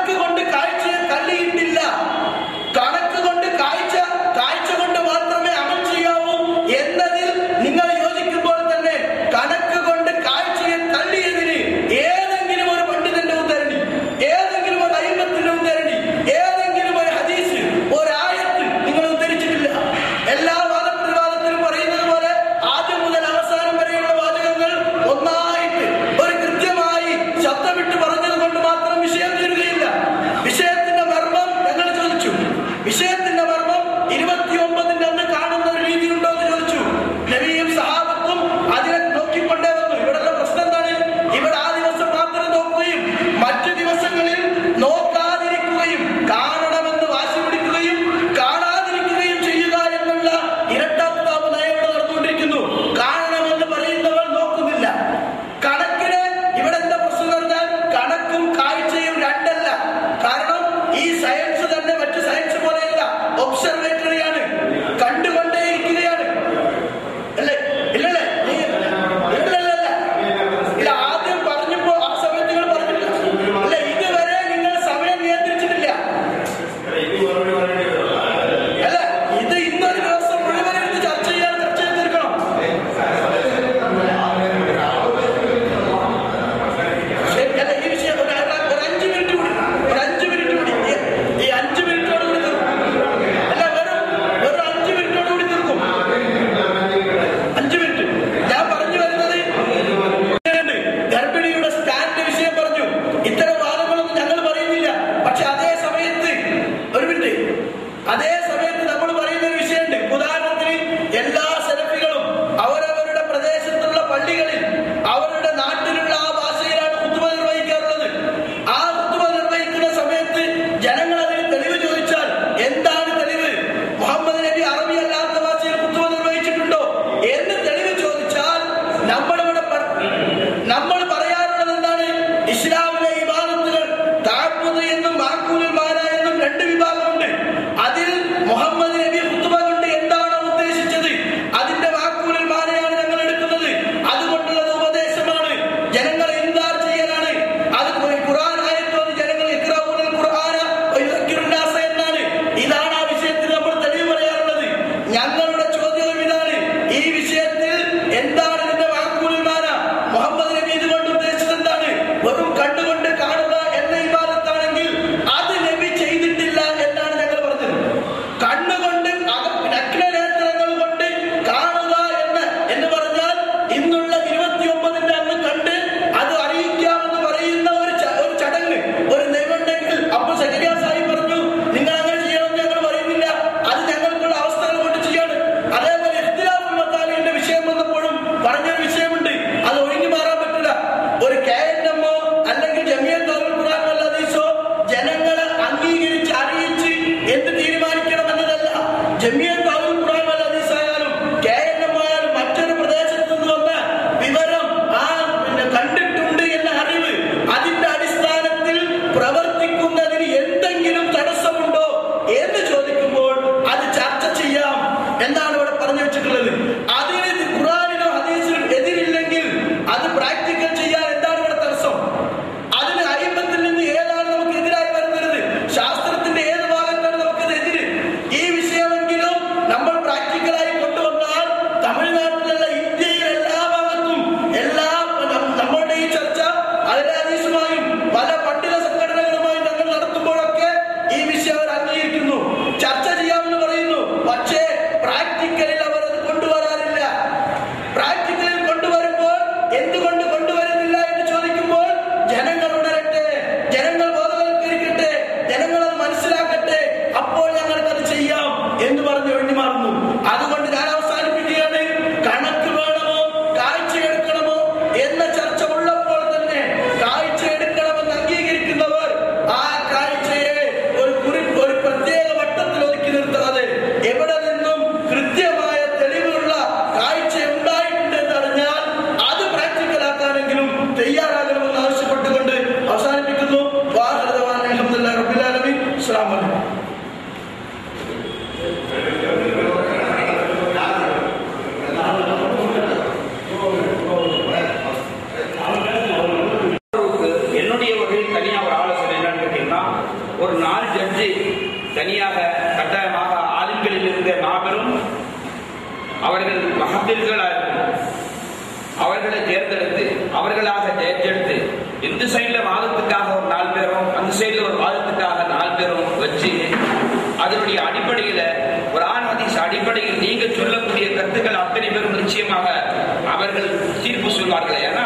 പ്രവർത്തിക്കുന്നതിന് എന്തെങ്കിലും തടസ്സമുണ്ടോ എന്ന് ചോദിക്കുമ്പോൾ അത് ചർച്ച ചെയ്യാം എന്നാണ് ഇവിടെ പറഞ്ഞു വെച്ചിട്ടുള്ളത്. അതിന് ഖുർആനിലോ ഹദീസിലും എതിരില്ലെങ്കിൽ അത് പ്രാക്ടിക്കൽ ചെയ്യാൻ എന്താണ് ഇവിടെ തടസ്സം? അതിന് അയിമത്തിൽ നിന്ന് ഏതാണ് നമുക്ക് എതിരായി വരുന്നത്? ശാസ്ത്രത്തിന്റെ ഏത് ഭാഗത്താണ് നമുക്കത് എതിര്? ഈ വിഷയമെങ്കിലും നമ്മൾ പ്രാക്ടിക്കലായി കൊണ്ടുവന്നാൽ തമിഴ്നാട്ടിലുള്ള ഇന്ത്യയിലെ എല്ലാ ഭാഗത്തും നമ്മളുടെ ഈ ചർച്ച അതിലെ ഹദീസുമായും പല പണ്ഡിത സംഘടനകളുമായും ഞങ്ങൾ നടത്തുമ്പോഴൊക്കെ ഈ വിഷയം അവർ അംഗീകരിക്കുന്നു, ചർച്ച ചെയ്യാമെന്ന് പറയുന്നു. പക്ഷേ പ്രാക്ടിക്കലിൽ അവർ അത് കൊണ്ടുവരാറില്ല. പ്രാക്ടിക്കലിൽ കൊണ്ടുവരുമ്പോൾ എന്തുകൊണ്ട് കൊണ്ടുവരുന്നില്ല എന്ന് ചോദിക്കുമ്പോൾ ജനങ്ങൾ ഉണരട്ടെ, ജനങ്ങൾ ബോധവൽക്കരിക്കട്ടെ, ജനങ്ങൾ അത് മനസ്സിലാക്കട്ടെ, അപ്പോൾ ഞങ്ങൾക്കത് ചെയ്യാം എന്ന് പറഞ്ഞ് ഒഴിഞ്ഞു മാറുന്നു. അതുകൊണ്ട് ഞാൻ അവസാനിപ്പിക്കുകയാണ്. കണക്ക് വേണമോ കാഴ്ച എടുക്കണമോ എന്ന ചർച്ച ഉള്ളപ്പോൾ തന്നെ കാഴ്ച എടുക്കണമെന്ന് അംഗീകരിക്കുന്നവർ ആ കാഴ്ചയെ ഒരു പ്രത്യേക വട്ടത്തിൽ ഒതുക്കി നിർത്താതെ എവിടെ നിന്നും കൃത്യമായ തെളിവുള്ള കാഴ്ച ഉണ്ടായിട്ടുണ്ട് എന്നറിഞ്ഞാൽ അത് പ്രാക്ടിക്കലാക്കാനെങ്കിലും തയ്യാറാകണമെന്ന് ആവശ്യപ്പെട്ടുകൊണ്ട് അവസാനിപ്പിക്കുന്നു. അൽഹംദുലില്ലാഹി റബ്ബിൽ ആലമീൻ. അസ്സലാമു അലൈക്കും. என்னுடைய வகையில் தனியாக ஒரு ஆலோசனை என்னன்னு கேட்டீங்கன்னா, ஒரு 4 ஜட்ஜி தனியாக கட்டாயமாக ஆளுங்களில் இருந்த மாபெரும் அவர்கள் மஹபில்களாக இருக்கும், அவர்களை தேர்ந்தெடுத்து அவர்களாக தேர்ந்தெடுத்து இந்த சைட்ல வாதத்துக்காக ஒரு 4 பேரும், அந்த சைட்ல ஒரு வாதத்துக்காக 4 பேரும் வச்சு அதனுடைய அடிப்படையில ஒரு ஹதீஸ் அடிப்படையில் நீங்க சொல்லக்கூடிய கருத்துக்கள் அத்தனை பேரும் நிச்சயமாக அவர்கள் தீர்ப்பு சொல்வார்கள். ஏன்னா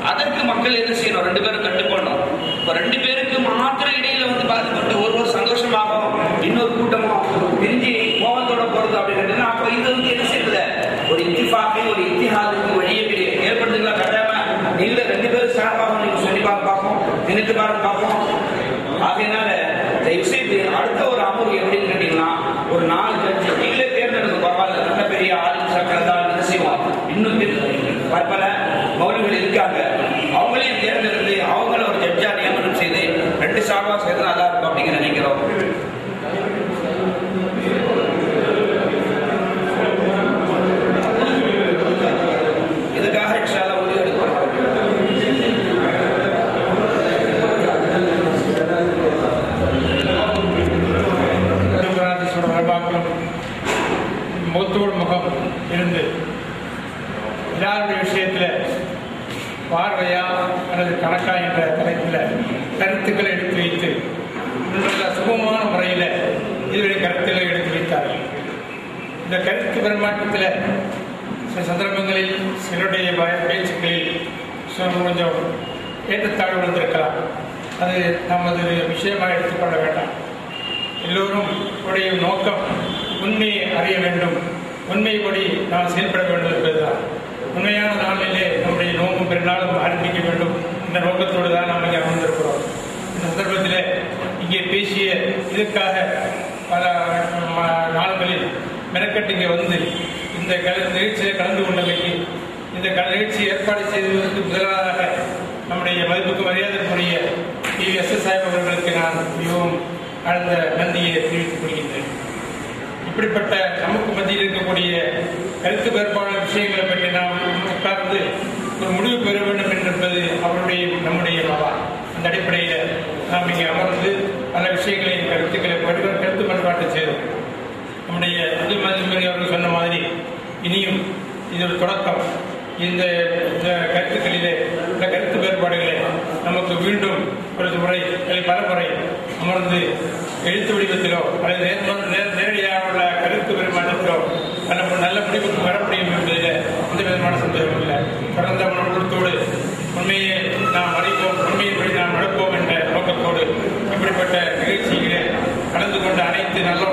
அதற்கு மக்கள் என்ன செய்யணும்? 2 பேரும் கட்டுப்படணும். இப்ப 2 பேருக்கு மாத்திரம் இடையில வந்து பாதிப்பட்டு ஒரு சந்தோஷமாகவும் இன்னொரு கூட்டமும் பிரிஞ்சு கோபத்தோட போறது அப்படின்னு அப்ப இது வந்து என்ன செய்யறது? ஒரு இத்திஃபாக்கு ஒரு இத்திஹாதுக்கு வழியே ஏற்படுத்துங்களா? கட்டாயமா நீங்க 2 பேரும் சார்பாக நீங்க சொல்லி பார்ப்போம், நினைத்து பார்ப்போம். ஆகையினால தயவு செய்து அடுத்த ஒரு அமர்வு எப்படின்னு கேட்டீங்கன்னா, ஒரு 4 ஜட்ஜி நீங்களே தேர்ந்தெடுக்க பரவாயில்ல, நல்ல பெரிய ஆளும் சக்கரத்தால் என்ன செய்வோம், இன்னும் பல மௌலிகள் இருக்காங்க, அவங்களையும் தேர்ந்தெடுத்து அவங்கள ஒரு ஜட்ஜா நியமனம் செய்து 2 சார்பா சேர்ந்து நல்லா இருக்கும் அப்படிங்கிற நினைக்கிறோம். இதுக்காக இன்ஷாஅல்லாஹ் உறுதி எடுக்கிறோம். முகத்தோடு முகம் இருந்து எல்லாருடைய விஷயத்தில் பார்வையா அல்லது கணக்கா என்ற தலைப்பில் கருத்துக்களை எடுத்து வைத்து நல்ல சுகமான முறையில் இதுவரை கருத்துக்களை எடுத்து வைத்தார்கள். இந்த கருத்து பெருமாற்றத்தில் சில சந்தர்ப்பங்களில் சிலருடைய பேச்சுக்களில் கொஞ்சம் ஏற்றத்தாழ்வு வந்திருக்கலாம். அது நமது விஷயமாக எடுத்துக்கொள்ள வேண்டாம். எல்லோரும் உடைய நோக்கம் உண்மையை அறிய வேண்டும், உண்மைப்படி நாம் செயல்பட வேண்டும் என்பதுதான். உண்மையான நாளிலே நம்முடைய நோக்கம் பெருநாளும் ஆரம்பிக்க வேண்டும். இந்த நோக்கத்தோடு தான் நாம் இங்கே அமர்ந்திருக்கிறோம். இந்த சந்தர்ப்பத்தில் இங்கே பேசிய இதற்காக பல நாள்களில் மெனக்கட்டு இங்கே வந்து இந்த நிகழ்ச்சியை கலந்து கொண்டமைக்கு, இந்த நிகழ்ச்சியை ஏற்பாடு செய்ததற்கு முதலாக நம்முடைய மதிப்புக்கு மரியாதைக்குரிய TVS சாஹிப் அவர்களுக்கு நான் மிகவும் ஆழ்ந்த நன்றியை தெரிவித்துக் கொள்கின்றேன். இப்படிப்பட்ட நமக்கு மத்தியில் இருக்கக்கூடிய கருத்து வேறுபாடு விஷயங்களை பற்றி நாம் உட்கார்ந்து ஒரு முடிவு பெற வேண்டும் என்பது அவருடைய நம்முடைய மகா. அந்த அடிப்படையில் நாம் இங்கே அமர்ந்து பல விஷயங்களையும் கருத்துக்களை கருத்து பண்பாட்டு செய்தோம். நம்முடைய அப்துல் மஜீத் அவர்கள் சொன்ன மாதிரி இனியும் இது ஒரு தொடக்கம். இந்த கருத்துக்களிலே இந்த கருத்து வேறுபாடுகளை நமக்கு மீண்டும் ஒரு முறை பல முறை அமர்ந்து எழுத்து வடிவத்திலோ அல்லது நேரடியாக உள்ள கருத்து பெருமாற்றத்திலோ நல்ல முடிவுக்கு வர முடியும் என்பதில் எந்த விதமான சந்தேகமும் இல்லை. தொடர்ந்த மனோடு உண்மையை நாம் அறிவோம், உண்மையின்படி நாம் நடப்போம் என்ற நோக்கத்தோடு இப்படிப்பட்ட நிகழ்ச்சிகளை கலந்து கொண்ட அனைத்து நல்ல